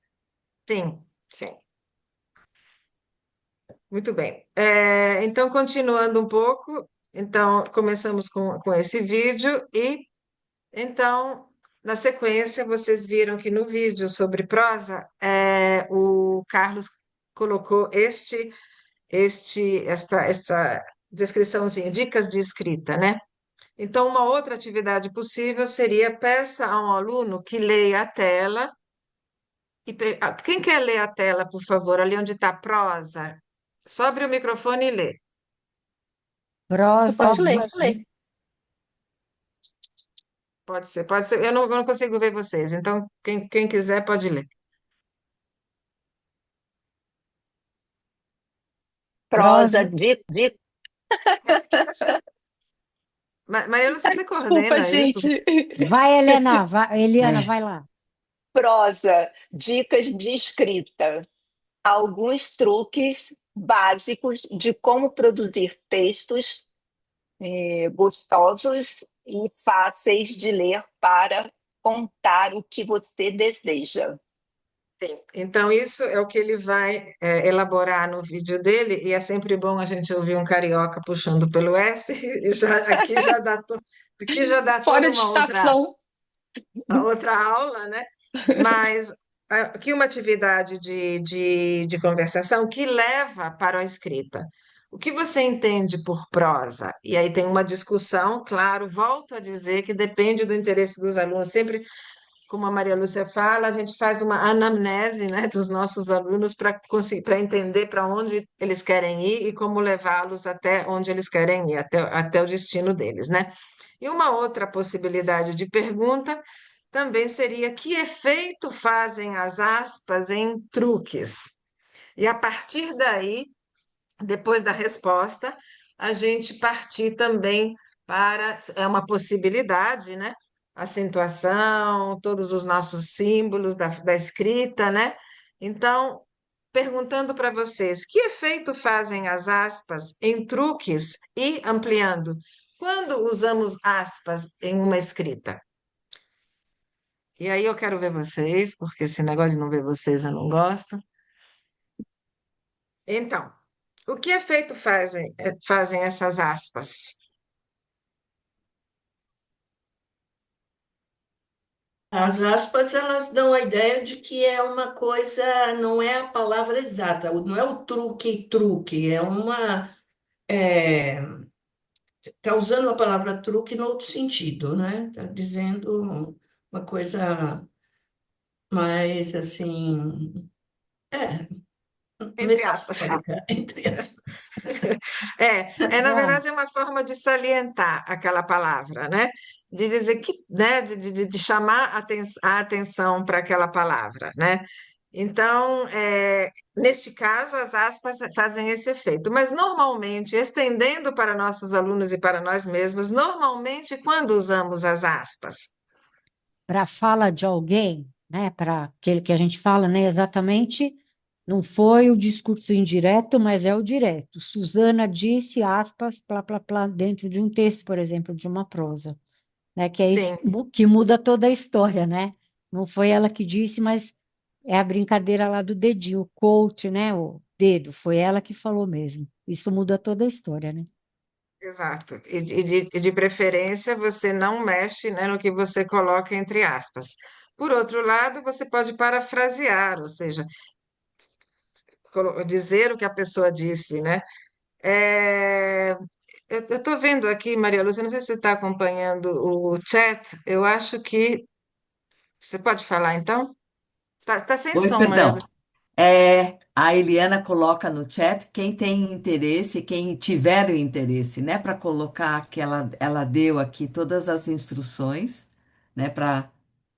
Sim, sim, muito bem. Então, continuando um pouco, então começamos com esse vídeo e então, na sequência, vocês viram que no vídeo sobre prosa, o Carlos colocou esta descriçãozinha, dicas de escrita, né? Então, uma outra atividade possível seria peça a um aluno que leia a tela. Quem quer ler a tela, por favor, ali onde está prosa? Sobre o microfone e lê. Eu Prosa posso ler. de Pode ser, pode ser. Eu não consigo ver vocês, então quem quiser pode ler. Prosa, prosa. de... Maria Lúcia, você Desculpa, coordena isso? gente. Vai, Helena, vai, Eliana, vai lá. Prosa, dicas de escrita. Alguns truques básicos de como produzir textos gostosos e fáceis de ler para contar o que você deseja. Sim. Então, isso é o que ele vai elaborar no vídeo dele, e é sempre bom a gente ouvir um carioca puxando pelo S, e aqui já dá toda Fora de estação. a outra aula, né? Mas aqui uma atividade de conversação que leva para a escrita. O que você entende por prosa? E aí tem uma discussão, claro, volto a dizer que depende do interesse dos alunos, sempre como a Maria Lúcia fala, a gente faz uma anamnese, né, dos nossos alunos para entender para onde eles querem ir e como levá-los até onde eles querem ir, até o destino deles, né? E uma outra possibilidade de pergunta também seria: que efeito fazem as aspas em truques? E a partir daí, depois da resposta, a gente partir também para, é uma possibilidade, né? Acentuação, todos os nossos símbolos da escrita, né? Então, perguntando para vocês, que efeito fazem as aspas em truques e ampliando? Quando usamos aspas em uma escrita? E aí eu quero ver vocês, porque esse negócio de não ver vocês eu não gosto. Então, o que efeito fazem essas aspas? As aspas, elas dão a ideia de que é uma coisa, não é a palavra exata, não é o truque, é uma. Está usando a palavra truque no outro sentido, né? Está dizendo uma coisa mais assim, Entre aspas. metafórica, entre aspas. Na Vai. verdade, é uma forma de salientar aquela palavra, né? De dizer que, né? De chamar a atenção para aquela palavra, né? Então, neste caso, as aspas fazem esse efeito. Mas, normalmente, estendendo para nossos alunos e para nós mesmos, normalmente, quando usamos as aspas? Para a fala de alguém, né? Para aquele que a gente fala, né? Exatamente, não foi o discurso indireto, mas é o direto. Suzana disse, aspas, plá, plá, plá, dentro de um texto, por exemplo, de uma prosa, né? Que é isso Sim, que muda toda a história, né? Não foi ela que disse, mas é a brincadeira lá do dedinho, o coach, né? O dedo, foi ela que falou mesmo. Isso muda toda a história, né? exato. E de preferência, você não mexe, né, no que você coloca entre aspas. Por outro lado, você pode parafrasear, ou seja, dizer o que a pessoa disse, né? É, eu estou vendo aqui, Maria Lúcia, não sei se você está acompanhando o chat, eu acho que. Você pode falar então? Tá sem Oi, som, Maria perdão. Lúcia. A Eliana coloca no chat quem tem interesse, quem tiver o interesse, né? Para colocar que ela deu aqui todas as instruções, né? Para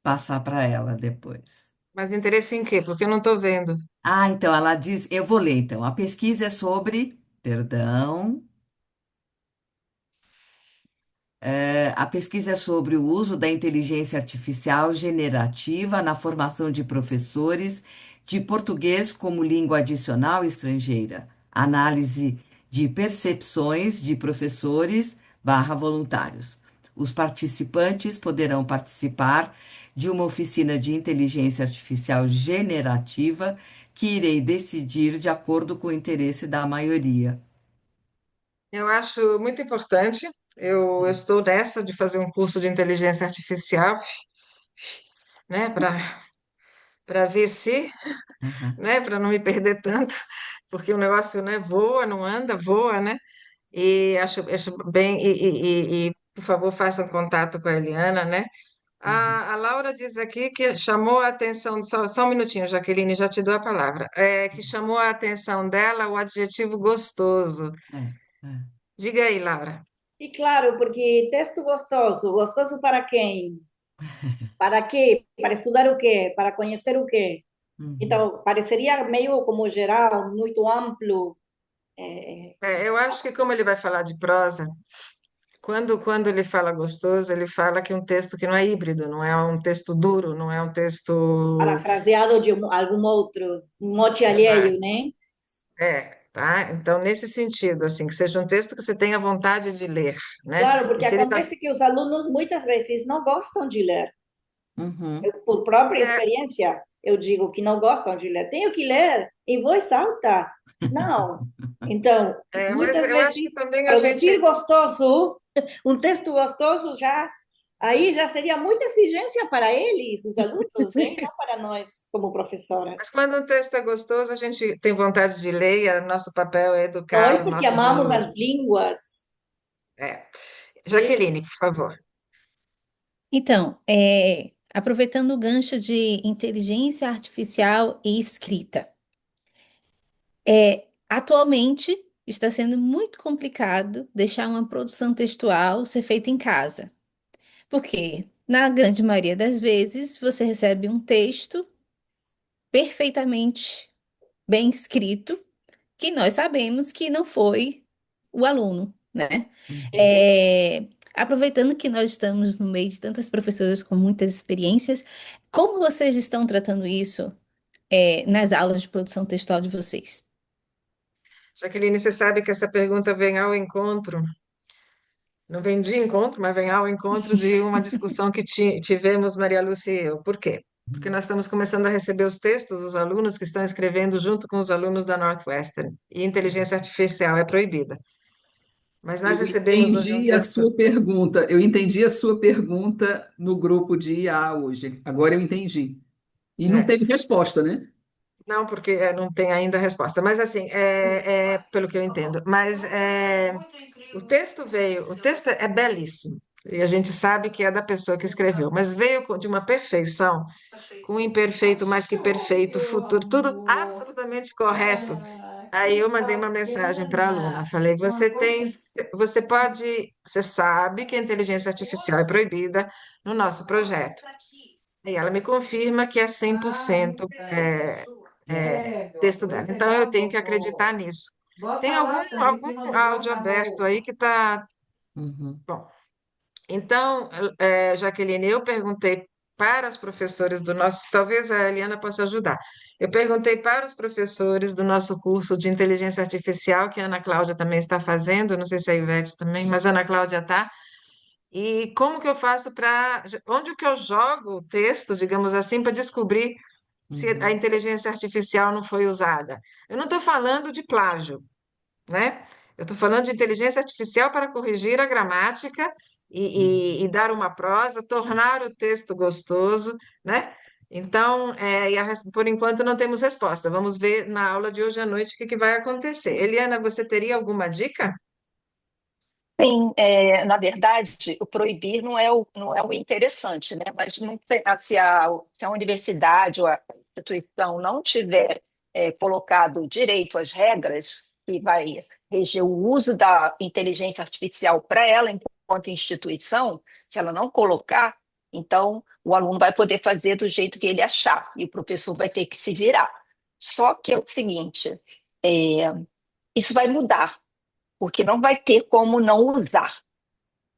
passar para ela depois. Mas interesse em quê? Porque eu não estou vendo. Ah, então ela diz, eu vou ler então. A pesquisa é sobre, perdão, a pesquisa é sobre o uso da inteligência artificial generativa na formação de professores de português como língua adicional estrangeira. Análise de percepções de professores barra voluntários. Os participantes poderão participar de uma oficina de inteligência artificial generativa que irei decidir de acordo com o interesse da maioria. Eu acho muito importante. Eu estou nessa de fazer um curso de inteligência artificial, né, para ver se, Uhum, né, para não me perder tanto, porque o negócio, né, voa, não anda, voa, né? E acho bem, por favor, façam contato com a Eliana, né? uhum. A Laura diz aqui que chamou a atenção, só um minutinho, Jaqueline, já te dou a palavra, que chamou a atenção dela o adjetivo gostoso. É, é. Diga aí, Laura. E claro, porque texto gostoso, gostoso para quem? Para quê? Para estudar o quê? Para conhecer o quê? Uhum. Então, pareceria meio como geral, muito amplo. É, Eu acho que como ele vai falar de prosa, quando ele fala gostoso, ele fala que um texto que não é híbrido, não é um texto duro, não é um texto. parafraseado de algum outro, um mote Exato. alheio, né? Tá? Então, nesse sentido, assim, que seja um texto que você tenha vontade de ler, né? Claro, E porque se ele está. acontece que os alunos muitas vezes não gostam de ler. Uhum. Por própria É, experiência, eu digo que não gostam de ler. Tenho que ler em voz alta. Não. Então, mas muitas eu acho que vezes, também a produzir gente. gostoso, um texto gostoso já, aí já seria muita exigência para eles, os alunos, né? Não para nós, como Mas professoras. quando um texto é gostoso, a gente tem vontade de ler, e nosso papel é educar Nós, os porque nossos amamos alunos. as línguas. É. E Jaqueline, por favor. Então, aproveitando o gancho de inteligência artificial e escrita, atualmente está sendo muito complicado deixar uma produção textual ser feita em casa, porque na grande maioria das vezes você recebe um texto perfeitamente bem escrito, que nós sabemos que não foi o aluno, né? Uhum. É, aproveitando que nós estamos no meio de tantas professoras com muitas experiências, como vocês estão tratando isso, nas aulas de produção textual de vocês? Jaqueline, você sabe que essa pergunta vem ao encontro, não vem de encontro, mas vem ao encontro de uma discussão que tivemos, Maria Lúcia e eu. Por quê? Porque nós estamos começando a receber os textos dos alunos que estão escrevendo junto com os alunos da Northwestern, e inteligência artificial é proibida. Mas nós Eu recebemos hoje um entendi a texto. sua pergunta. Eu entendi a sua pergunta no grupo de IA hoje. Agora eu entendi. E não É, teve resposta, né? não, porque não tem ainda a resposta. Mas assim, pelo que eu entendo. Mas o texto veio, o texto é belíssimo. E a gente sabe que é da pessoa que escreveu, mas veio de uma perfeição, com um imperfeito mais que perfeito, futuro, tudo absolutamente correto. Aí eu mandei uma mensagem para a aluna, falei: você sabe que a inteligência artificial é proibida no nosso projeto. E ela me confirma que é 100% texto dela. Então eu tenho que acreditar nisso. Tem algum áudio aberto aí que está. Uhum. Bom, então, Jaqueline, eu perguntei para os professores do nosso, talvez a Eliana possa ajudar. Eu perguntei para os professores do nosso curso de inteligência artificial, que a Ana Cláudia também está fazendo, não sei se a Ivete também, mas a Ana Cláudia está. E como que eu faço para, onde que eu jogo o texto, digamos assim, para descobrir se a Uhum. inteligência artificial não foi usada? Eu não estou falando de plágio, né? Eu estou falando de inteligência artificial para corrigir a gramática e dar uma prosa, tornar o texto gostoso, né? Então, por enquanto não temos resposta. Vamos ver na aula de hoje à noite o que vai acontecer. Eliana, você teria alguma dica? Tem, na verdade, o proibir não é o interessante, né? Mas não se a universidade ou a instituição não tiver colocado direito às regras que vai reger o uso da inteligência artificial para ela enquanto instituição, se ela não colocar, então o aluno vai poder fazer do jeito que ele achar e o professor vai ter que se virar. Só que é o seguinte, é, isso vai mudar, porque não vai ter como não usar. Sim.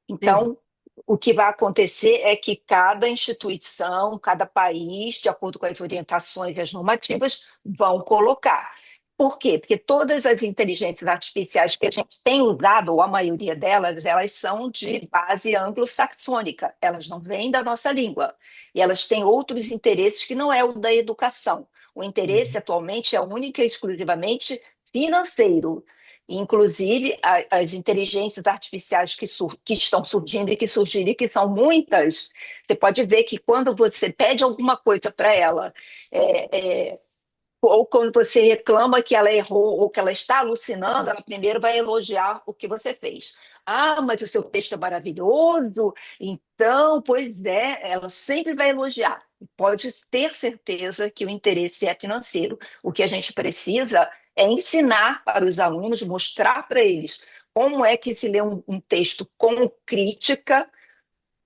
Então, o que vai acontecer é que cada instituição, cada país, de acordo com as orientações e as normativas, vão colocar. Por quê? Porque todas as inteligências artificiais que a gente tem usado, ou a maioria delas, elas são de base anglo-saxônica, elas não vêm da nossa língua. E elas têm outros interesses que não é o da educação. O interesse atualmente é única e exclusivamente financeiro. Inclusive, as inteligências artificiais que estão surgindo e que surgiram, e que são muitas, você pode ver que quando você pede alguma coisa para ela, é, é, ou quando você reclama que ela errou ou que ela está alucinando, ela primeiro vai elogiar o que você fez. Ah, mas o seu texto é maravilhoso, então, pois é, ela sempre vai elogiar. Pode ter certeza que o interesse é financeiro. O que a gente precisa é ensinar para os alunos, mostrar para eles como é que se lê um texto com crítica,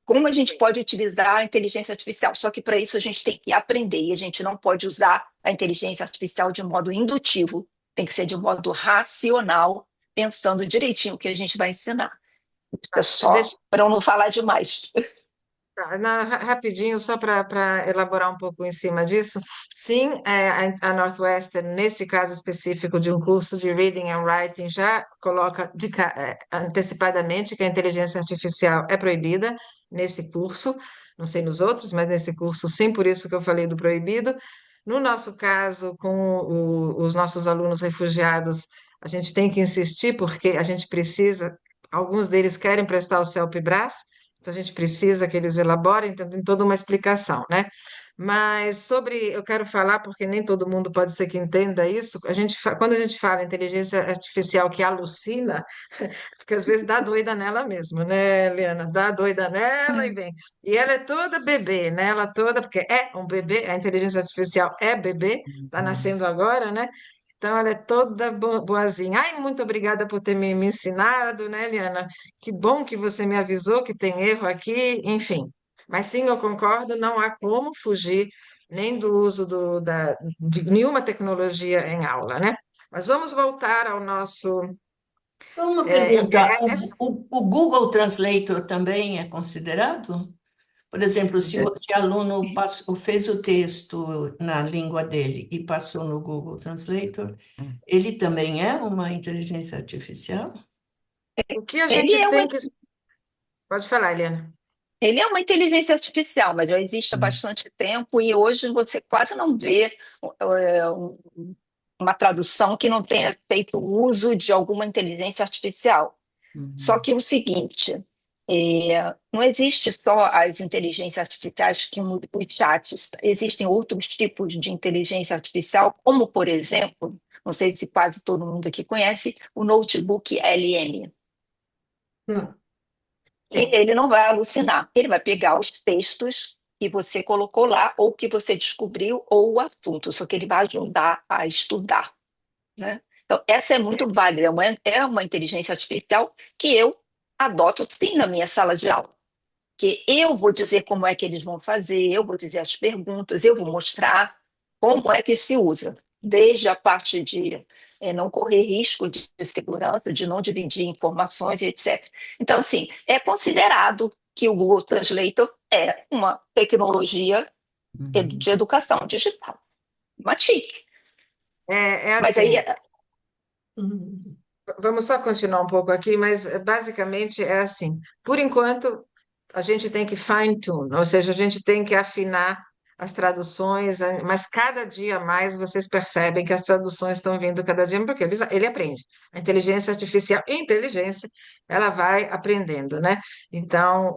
como a gente pode utilizar a inteligência artificial. Só que para isso a gente tem que aprender e a gente não pode usar a inteligência artificial de modo indutivo, tem que ser de modo racional, pensando direitinho o que a gente vai ensinar. Isso é só Deixa, para eu não falar demais. rapidinho, só para elaborar um pouco em cima disso. Sim, a Northwestern, nesse caso específico de um curso de Reading and Writing, já coloca antecipadamente que a inteligência artificial é proibida nesse curso. Não sei nos outros, mas nesse curso sim, por isso que eu falei do proibido. No nosso caso, com os nossos alunos refugiados, a gente tem que insistir, porque a gente precisa, alguns deles querem prestar o CELPE-BRAS, então a gente precisa que eles elaborem, então tem toda uma explicação, né? Mas eu quero falar, porque nem todo mundo pode ser que entenda isso, quando a gente fala inteligência artificial que alucina, porque às vezes dá doida nela mesmo, né, Eliana? Dá doida nela e vem. E ela é toda bebê, né? Ela toda, porque é um bebê, a inteligência artificial é bebê, está nascendo agora, né? Então, ela é toda boazinha. Ai, muito obrigada por ter me ensinado, né, Eliana? Que bom que você me avisou que tem erro aqui, enfim. Mas sim, eu concordo, não há como fugir nem do uso de nenhuma tecnologia em aula, né? Mas vamos voltar ao nosso. Só uma é, é- pergunta: é- é o Google Translator também é considerado? Por exemplo, se o aluno fez o texto na língua dele e passou no Google Translator, ele também é uma inteligência artificial? o que a Ele gente é uma tem que. Pode falar, Eliana. Ele é uma inteligência artificial, mas já existe há bastante tempo e hoje você quase não vê uma tradução que não tenha feito uso de alguma inteligência artificial. Só que é o seguinte, não existe só as inteligências artificiais como os chats, existem outros tipos de inteligência artificial, como, por exemplo, não sei se quase todo mundo aqui conhece, o notebook LM. Não. Ele não vai alucinar, ele vai pegar os textos que você colocou lá, ou que você descobriu, ou o assunto, só que ele vai ajudar a estudar, né? Então, essa é muito válida, é uma inteligência artificial que eu adoto sim na minha sala de aula, que eu vou dizer como é que eles vão fazer, eu vou dizer as perguntas, eu vou mostrar como é que se usa, desde a parte de não correr risco de segurança, de não dividir informações, etc. Então, assim, é considerado que o Google Translator é uma tecnologia de educação digital, uma TIC. É Mas aí, assim. Vamos só continuar um pouco aqui, mas basicamente é assim. Por enquanto, a gente tem que fine-tune, ou seja, a gente tem que afinar as traduções, mas cada dia mais vocês percebem que as traduções estão vindo cada dia, porque ele aprende. A inteligência artificial, inteligência, ela vai aprendendo, né? Então,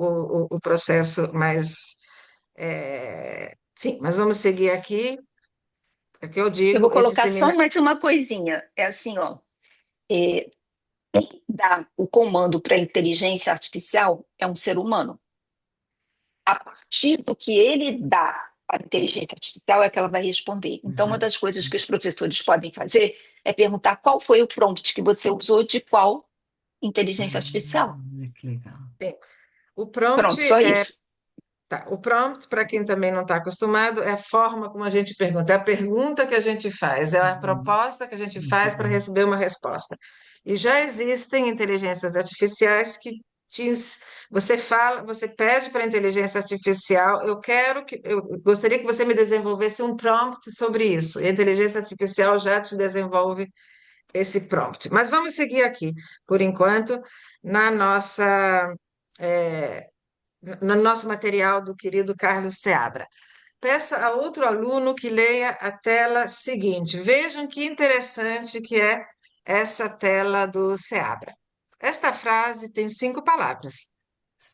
o processo mais. Sim, mas vamos seguir aqui. É o que eu eu digo, vou esse colocar só seminário. mais uma coisinha. É assim, ó. Dá o comando para a inteligência artificial é um ser humano. A partir do que ele dá para a inteligência artificial é que ela vai responder. Então, uma Exato. das coisas que os professores podem fazer é perguntar qual foi o prompt que você usou de qual inteligência artificial. Que legal. Sim. O prompt Pronto, só é, isso. tá, o prompt, para quem também não está acostumado, é a forma como a gente pergunta, é a pergunta que a gente faz, é a proposta que a gente Muito faz para bom. receber uma resposta. E já existem inteligências artificiais que você fala, você pede para a inteligência artificial, eu gostaria que você me desenvolvesse um prompt sobre isso. E a inteligência artificial já te desenvolve esse prompt. Mas vamos seguir aqui, por enquanto, na nossa, eh, no nosso material do querido Carlos Seabra. Peça a outro aluno que leia a tela seguinte. Vejam que interessante que é essa tela do Seabra. Esta frase tem 5 palavras.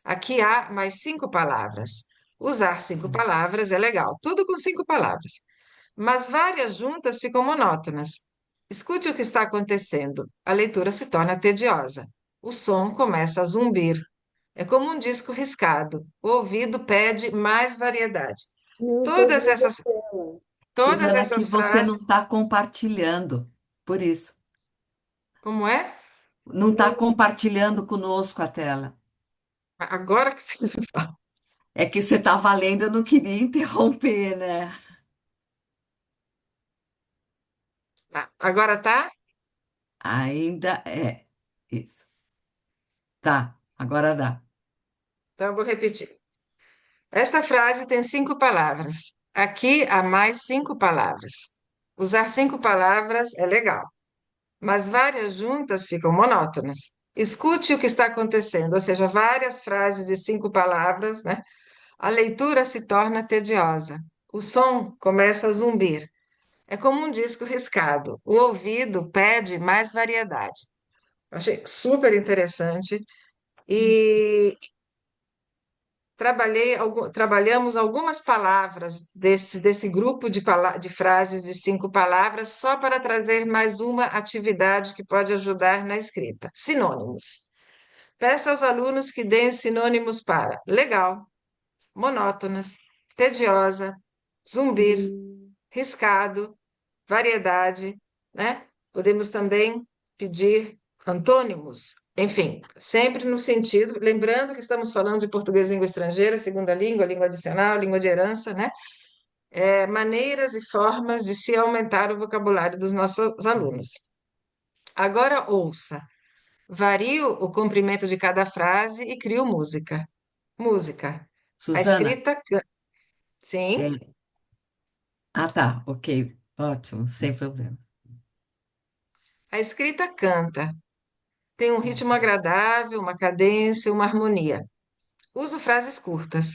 Aqui há mais 5 palavras. Usar 5 palavras é legal, tudo com 5 palavras. Mas várias juntas ficam monótonas. Escute o que está acontecendo. A leitura se torna tediosa. O som começa a zumbir. É como um disco riscado. O ouvido pede mais variedade. Não estou Todas vendo a essas, tela. todas Suzana, que essas você não frases, está compartilhando, por isso. como é? Não está compartilhando conosco a tela. Agora que vocês falam. É que você estava lendo, eu não queria interromper, né? Agora tá? Ainda é. Isso. Tá, agora dá. Então eu vou repetir. Esta frase tem 5 palavras. Aqui há mais 5 palavras. Usar 5 palavras é legal, mas várias juntas ficam monótonas. Escute o que está acontecendo, ou seja, várias frases de 5 palavras, né? A leitura se torna tediosa. O som começa a zumbir. É como um disco riscado. O ouvido pede mais variedade. Eu achei super interessante. E trabalhamos algumas palavras desse grupo de frases de 5 palavras, só para trazer mais uma atividade que pode ajudar na escrita. Sinônimos. Peça aos alunos que deem sinônimos para legal, monótonas, tediosa, zumbir, riscado, variedade, né? Podemos também pedir antônimos, enfim, sempre no sentido, lembrando que estamos falando de português língua estrangeira, segunda língua, língua adicional, língua de herança, né? Maneiras e formas de se aumentar o vocabulário dos nossos alunos. Agora ouça. Vario o comprimento de cada frase e crio música. Música. A Suzana? escrita, sim. É. Ah, tá, ok. Ótimo, sem problema. A escrita canta. Tem um ritmo agradável, uma cadência, uma harmonia. Uso frases curtas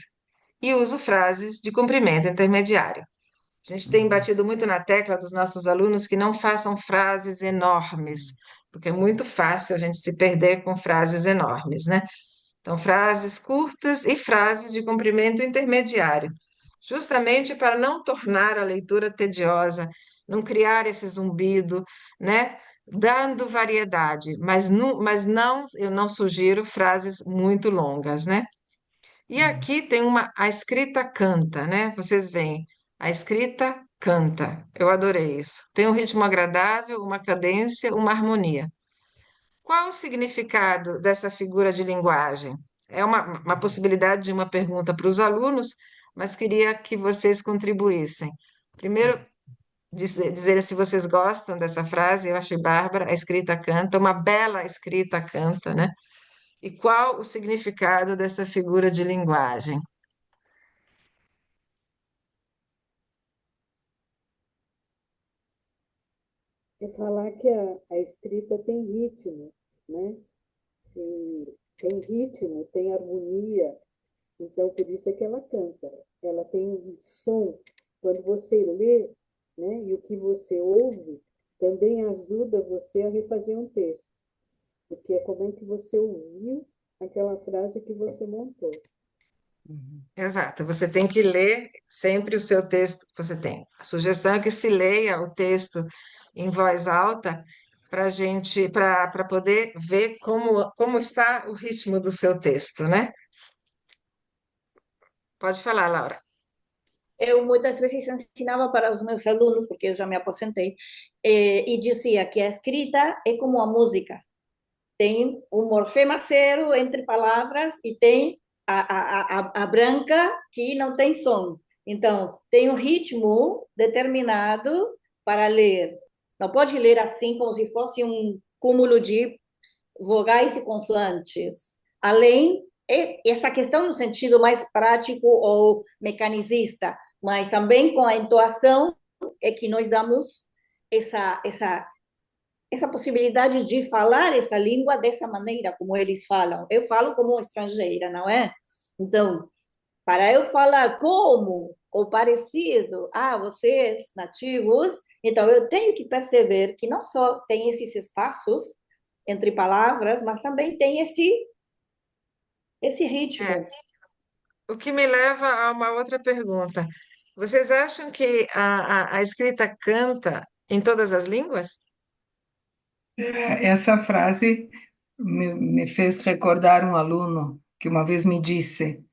e uso frases de comprimento intermediário. A gente tem batido muito na tecla dos nossos alunos que não façam frases enormes, porque é muito fácil a gente se perder com frases enormes, né? Então, frases curtas e frases de comprimento intermediário, justamente para não tornar a leitura tediosa, não criar esse zumbido, né? Dando variedade, mas não, eu não sugiro frases muito longas, né? E aqui tem a escrita canta, né? Vocês veem, a escrita canta. Eu adorei isso. Tem um ritmo agradável, uma cadência, uma harmonia. Qual o significado dessa figura de linguagem? É uma possibilidade de uma pergunta para os alunos, mas queria que vocês contribuíssem. Primeiro, dizer se vocês gostam dessa frase, eu achei bárbara, a escrita canta, uma bela escrita canta, né? E qual o significado dessa figura de linguagem? É falar que a escrita tem ritmo, né? E tem ritmo, tem harmonia, então por isso é que ela canta. Ela tem um som. Quando você lê, né, e o que você ouve também ajuda você a refazer um texto, porque é como é que você ouviu aquela frase que você montou. Exato, você tem que ler sempre o seu texto. Você tem. A sugestão é que se leia o texto em voz alta para gente, para poder ver como está o ritmo do seu texto, né? Pode falar, Laura. Eu muitas vezes ensinava para os meus alunos, porque eu já me aposentei, e dizia que a escrita é como a música. Tem um morfema zero entre palavras e tem a branca que não tem som. Então, tem um ritmo determinado para ler. Não pode ler assim como se fosse um cúmulo de vogais e consoantes. Além, essa questão no sentido mais prático ou mecanicista, mas também com a entoação é que nós damos essa possibilidade de falar essa língua dessa maneira como eles falam. Eu falo como estrangeira, não é? Então, para eu falar como ou parecido a vocês nativos, então eu tenho que perceber que não só tem esses espaços entre palavras, mas também tem esse ritmo. O que me leva a uma outra pergunta. Vocês acham que a escrita canta em todas as línguas? Essa frase me fez recordar um aluno que uma vez me disse: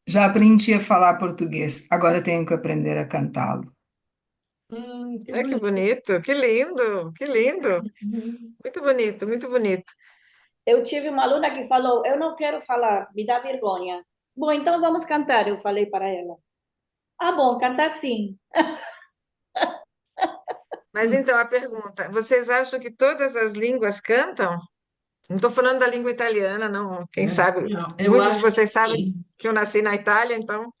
já aprendi a falar português, agora tenho que aprender a cantá-lo. Que Ai, que bonito. bonito, que lindo, que lindo. Muito bonito, muito bonito. Eu tive uma aluna que falou: eu não quero falar, me dá vergonha. Bom, então vamos cantar, eu falei para ela. Ah, bom, cantar sim. Mas então a pergunta: vocês acham que todas as línguas cantam? Não estou falando da língua italiana, não. Quem sabe? Não, eu Muitos de acho vocês que sabem sim. que eu nasci na Itália, então.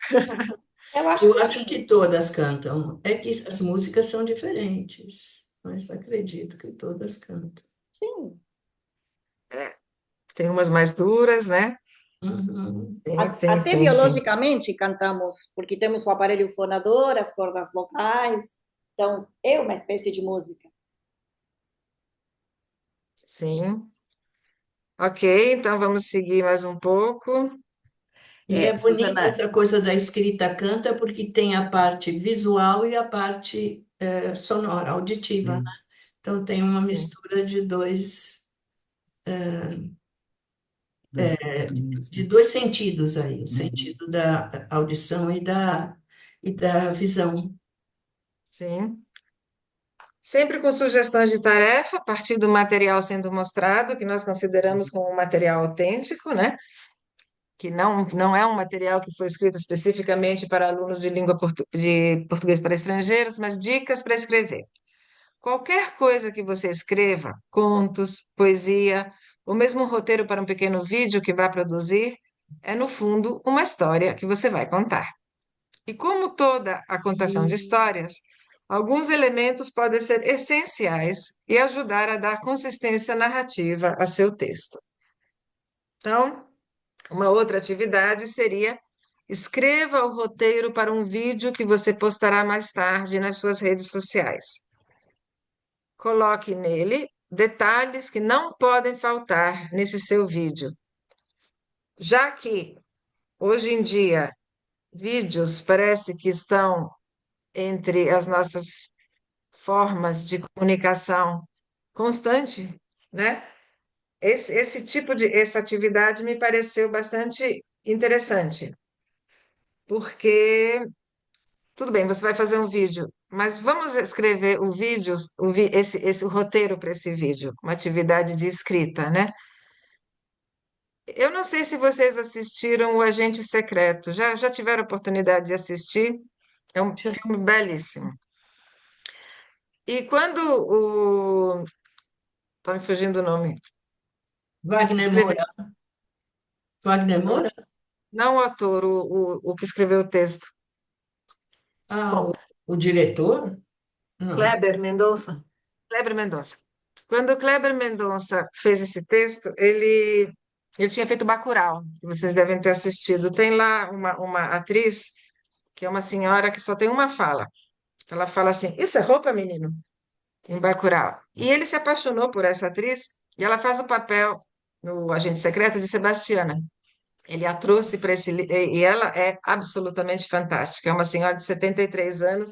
Eu acho Eu que acho que sim. todas cantam. É que as músicas são diferentes, mas acredito que todas cantam. Sim. É, tem umas mais duras, né? Uhum. Sim, sim, Até sim, sim. biologicamente cantamos, porque temos o aparelho fonador, as cordas vocais. Então, é uma espécie de música. Sim. Ok, então vamos seguir mais um pouco. E é bonita Suzana, essa coisa da escrita canta, porque tem a parte visual e a parte sonora, auditiva, né? Então tem uma Sim, mistura de dois, dois de caminhos, dois sentidos aí, o né? sentido da audição e da visão. sim. Sempre com sugestões de tarefa, a partir do material sendo mostrado, que nós consideramos como um material autêntico, né? Que não é um material que foi escrito especificamente para alunos de de português para estrangeiros, mas dicas para escrever. Qualquer coisa que você escreva, contos, poesia, ou mesmo um roteiro para um pequeno vídeo que vá produzir, é, no fundo, uma história que você vai contar. E como toda a contação de histórias, alguns elementos podem ser essenciais e ajudar a dar consistência narrativa a seu texto. Então, uma outra atividade seria: escreva o roteiro para um vídeo que você postará mais tarde nas suas redes sociais. Coloque nele detalhes que não podem faltar nesse seu vídeo, já que hoje em dia vídeos parece que estão entre as nossas formas de comunicação constante, né? Essa atividade me pareceu bastante interessante, porque tudo bem, você vai fazer um vídeo, mas vamos escrever o vídeo, esse roteiro para esse vídeo, uma atividade de escrita, né? Eu não sei se vocês assistiram O Agente Secreto. Já tiveram oportunidade de assistir? É um filme belíssimo. E quando o... Está me fugindo o nome. Wagner Escreve... Moura. Wagner Moura? Não o ator, o que escreveu o texto. Ah, Bom, o diretor? Não. Kleber Mendonça. Kleber Mendonça. Quando o Kleber Mendonça fez esse texto, ele tinha feito Bacurau, que vocês devem ter assistido. Tem lá uma atriz, que é uma senhora que só tem uma fala. Ela fala assim: Isso é roupa, menino? Em Bacurau. E ele se apaixonou por essa atriz e ela faz o papel no Agente Secreto de Sebastiana. Ele a trouxe para esse e ela é absolutamente fantástica. É uma senhora de 73 anos,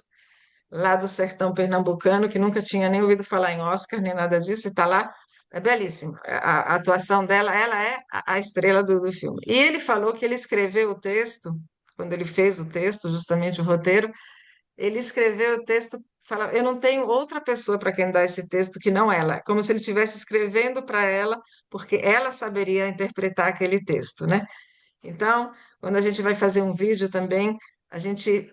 lá do sertão pernambucano, que nunca tinha nem ouvido falar em Oscar, nem nada disso, e está lá. É belíssima. A atuação dela, ela é a estrela do filme. E ele falou que ele escreveu o texto, quando ele fez o texto, justamente o roteiro, ele escreveu o texto, fala, eu não tenho outra pessoa para quem dar esse texto que não ela, como se ele estivesse escrevendo para ela, porque ela saberia interpretar aquele texto, né? Então, quando a gente vai fazer um vídeo também,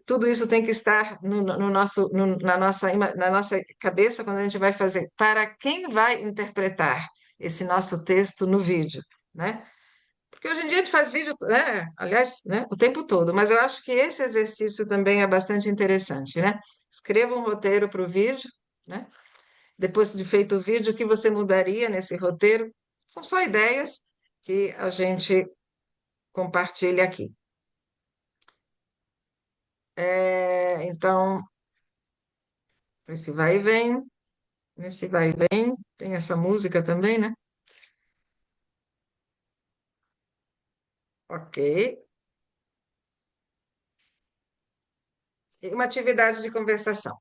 tudo isso tem que estar no nosso, na nossa cabeça quando a gente vai fazer. Para quem vai interpretar esse nosso texto no vídeo, né? Porque hoje em dia a gente faz vídeo, né? Aliás, né? O tempo todo, mas eu acho que esse exercício também é bastante interessante, né? Escreva um roteiro para o vídeo, né? Depois de feito o vídeo, o que você mudaria nesse roteiro? São só ideias que a gente compartilha aqui. Então, esse vai e vem, nesse vai e vem, tem essa música também, né? Ok. E uma atividade de conversação,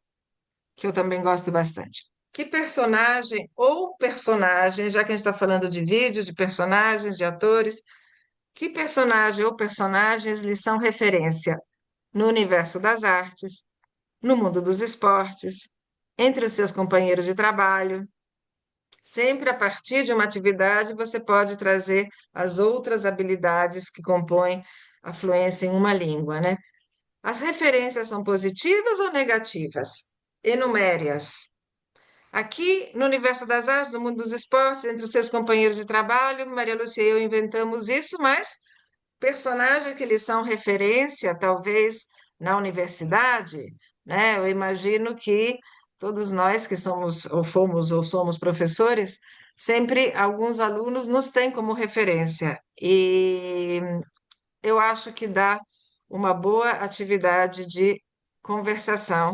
que eu também gosto bastante. Que personagem ou personagem, já que a gente está falando de vídeo, de personagens, de atores, que personagem ou personagens lhe são referência no universo das artes, no mundo dos esportes, entre os seus companheiros de trabalho? Sempre a partir de uma atividade, você pode trazer as outras habilidades que compõem a fluência em uma língua, né? As referências são positivas ou negativas? Enumere-as. Aqui, no universo das artes, no mundo dos esportes, entre os seus companheiros de trabalho, Maria Lúcia e eu inventamos isso, mas personagens que lhes são referência, talvez na universidade, né? Eu imagino que todos nós que somos ou fomos ou somos professores, sempre alguns alunos nos têm como referência. E eu acho que dá uma boa atividade de conversação.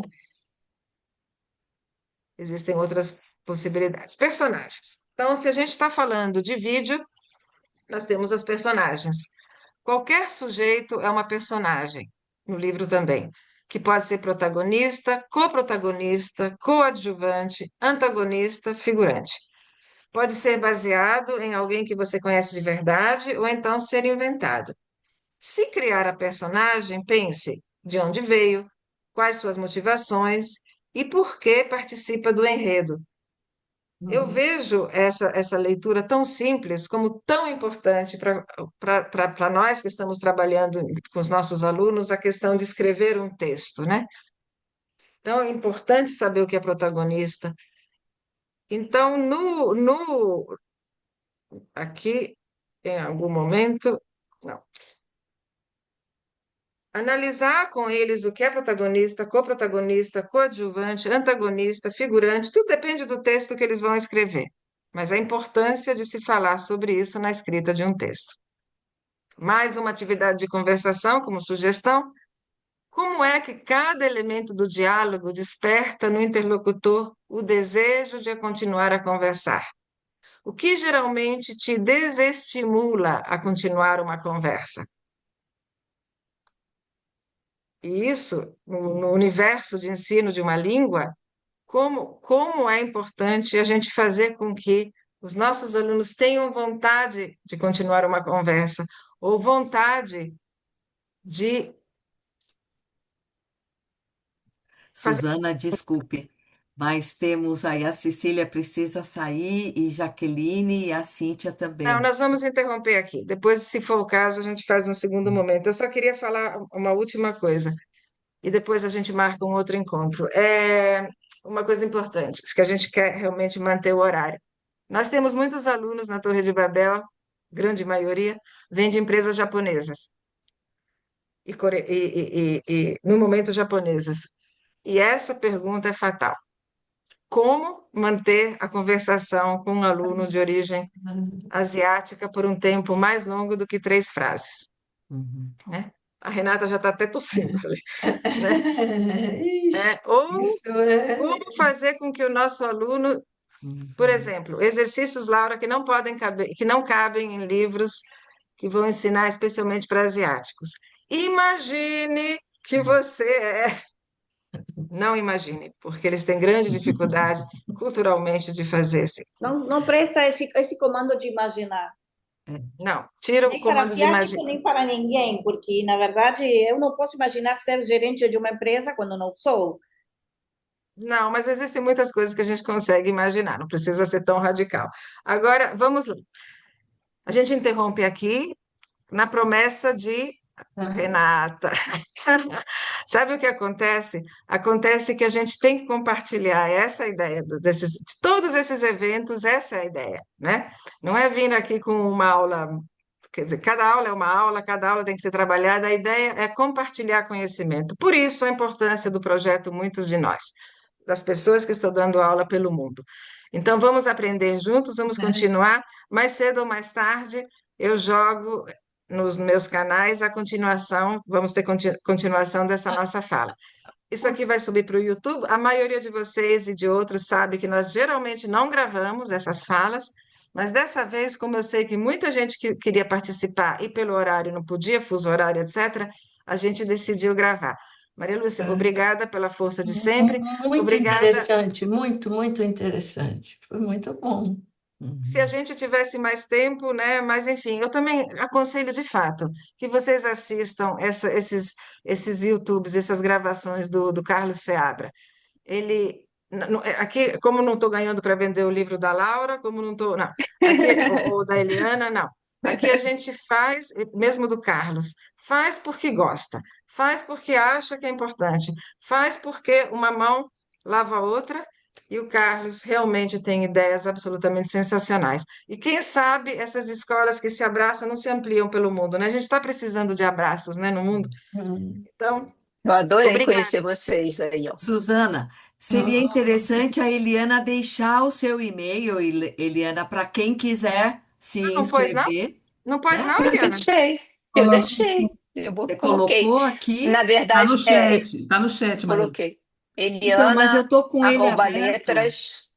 Existem outras possibilidades. Personagens. Então, se a gente está falando de vídeo, nós temos as personagens. Qualquer sujeito é uma personagem, no livro também, que pode ser protagonista, coprotagonista, coadjuvante, antagonista, figurante. Pode ser baseado em alguém que você conhece de verdade ou então ser inventado. Se criar a personagem, pense de onde veio, quais suas motivações e por que participa do enredo. Eu vejo essa leitura tão simples como tão importante para nós que estamos trabalhando com os nossos alunos, a questão de escrever um texto, né? Então, é importante saber o que é protagonista. Então, aqui, em algum momento, não. Analisar com eles o que é protagonista, coprotagonista, coadjuvante, antagonista, figurante, tudo depende do texto que eles vão escrever. Mas a importância de se falar sobre isso na escrita de um texto. Mais uma atividade de conversação como sugestão. Como é que cada elemento do diálogo desperta no interlocutor o desejo de continuar a conversar? O que geralmente te desestimula a continuar uma conversa? E isso, no universo de ensino de uma língua, como é importante a gente fazer com que os nossos alunos tenham vontade de continuar uma conversa, ou vontade de fazer. Suzana, desculpe, mas temos aí a Cecília precisa sair e Jaqueline e a Cíntia Não, também. nós vamos interromper aqui. Depois, se for o caso, a gente faz um segundo momento. Eu só queria falar uma última coisa, e depois a gente marca um outro encontro. É uma coisa importante, que a gente quer realmente manter o horário. Nós temos muitos alunos na Torre de Babel, grande maioria, vem de empresas japonesas no momento japonesas. E essa pergunta é fatal. Como manter a conversação com um aluno de origem asiática por um tempo mais longo do que 3 frases? Uhum. Né? A Renata já está até tossindo ali, né? Ixi, Ou isso é. como fazer com que o nosso aluno, por exemplo, exercícios, Laura, que não podem caber, que não cabem em livros que vão ensinar especialmente para asiáticos. Imagine que você é não imagine, porque eles têm grande dificuldade culturalmente de fazer assim. Não presta esse comando de imaginar. Não, tira o Nem para comando de asiático, imaginar. nem para ninguém, porque, na verdade, eu não posso imaginar ser gerente de uma empresa quando não sou. Não, mas existem muitas coisas que a gente consegue imaginar, não precisa ser tão radical. Agora, vamos lá. A gente interrompe aqui na promessa de Renata. Sabe o que acontece? Acontece que a gente tem que compartilhar essa ideia de todos esses eventos, essa é a ideia, né? Não é vir aqui com uma aula, quer dizer, cada aula é uma aula, cada aula tem que ser trabalhada, a ideia é compartilhar conhecimento. Por isso a importância do projeto Muitos de Nós, das pessoas que estão dando aula pelo mundo. Então vamos aprender juntos, vamos continuar, mais cedo ou mais tarde eu jogo nos meus canais a continuação, vamos ter continuação dessa nossa fala. Isso aqui vai subir para o YouTube. A maioria de vocês e de outros sabe que nós geralmente não gravamos essas falas, mas dessa vez, como eu sei que muita gente que queria participar e pelo horário não podia, fuso horário, etc., a gente decidiu gravar. Maria Lúcia, obrigada pela força de sempre. Muito Obrigada. interessante, muito interessante. Foi muito bom. Se a gente tivesse mais tempo, né? Mas enfim, eu também aconselho de fato que vocês assistam esses YouTubes, essas gravações do Carlos Seabra. Ele aqui, como não estou ganhando para vender o livro da Laura, como não estou, não, aqui ou da Eliana, não. Aqui a gente faz, mesmo do Carlos, faz porque gosta, faz porque acha que é importante, faz porque uma mão lava a outra. E o Carlos realmente tem ideias absolutamente sensacionais. E quem sabe essas escolas que se abraçam não se ampliam pelo mundo, né? A gente está precisando de abraços, né, no mundo. Então, Eu adorei obrigada. conhecer vocês aí, ó. Suzana, seria interessante a Eliana deixar o seu e-mail, Eliana, para quem quiser se Não pôs, não? inscrever, Não pôs, né? não, Eu Eliana? deixei, eu deixei. Eu Você coloquei. colocou Na aqui? verdade, Tá no chat, Maria. coloquei. Então, mas eu Eliana, tô com ele arroba aberto. letras,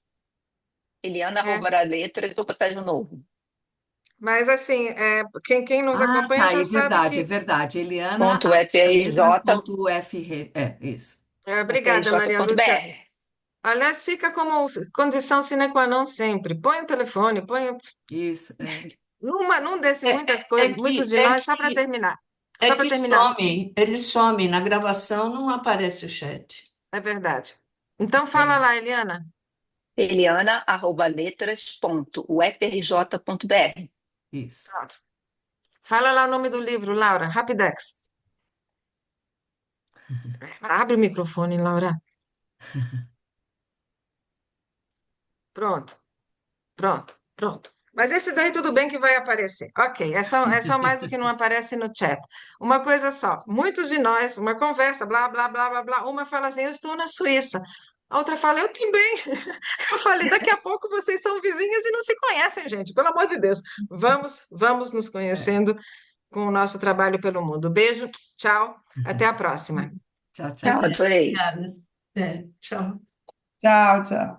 Eliana, É. arroba letras, vou botar de novo. Mas assim, quem nos Ah, acompanha tá, já sabe é que. verdade. Eliana, Ponto FRJ, letras.ufr. É, isso. Obrigada, Maria Lúcia. FRJ.br. Aliás, fica como condição sine qua non sempre. Põe o telefone, põe. Isso, é. Num desses muitas É coisas, muitos de nós, só para terminar. Só para terminar. ele some, na gravação não aparece o chat. É verdade. Então fala lá, Eliana. Eliana, arroba letras.ufrj.br. Isso. Pronto. Fala lá o nome do livro, Laura, Rapidex. Abre o microfone, Laura. Pronto, pronto. Mas esse daí tudo bem que vai aparecer. Ok, é só mais o que não aparece no chat. Uma coisa só, muitos de nós, uma conversa, blá, blá, blá, blá, blá, uma fala assim, eu estou na Suíça. A outra fala, eu também. Eu falei, daqui a pouco vocês são vizinhas e não se conhecem, gente, pelo amor de Deus. Vamos nos conhecendo com o nosso trabalho pelo mundo. Beijo, tchau, até a próxima. Tchau, tchau. Adorei. Obrigada. Tchau. Tchau, tchau.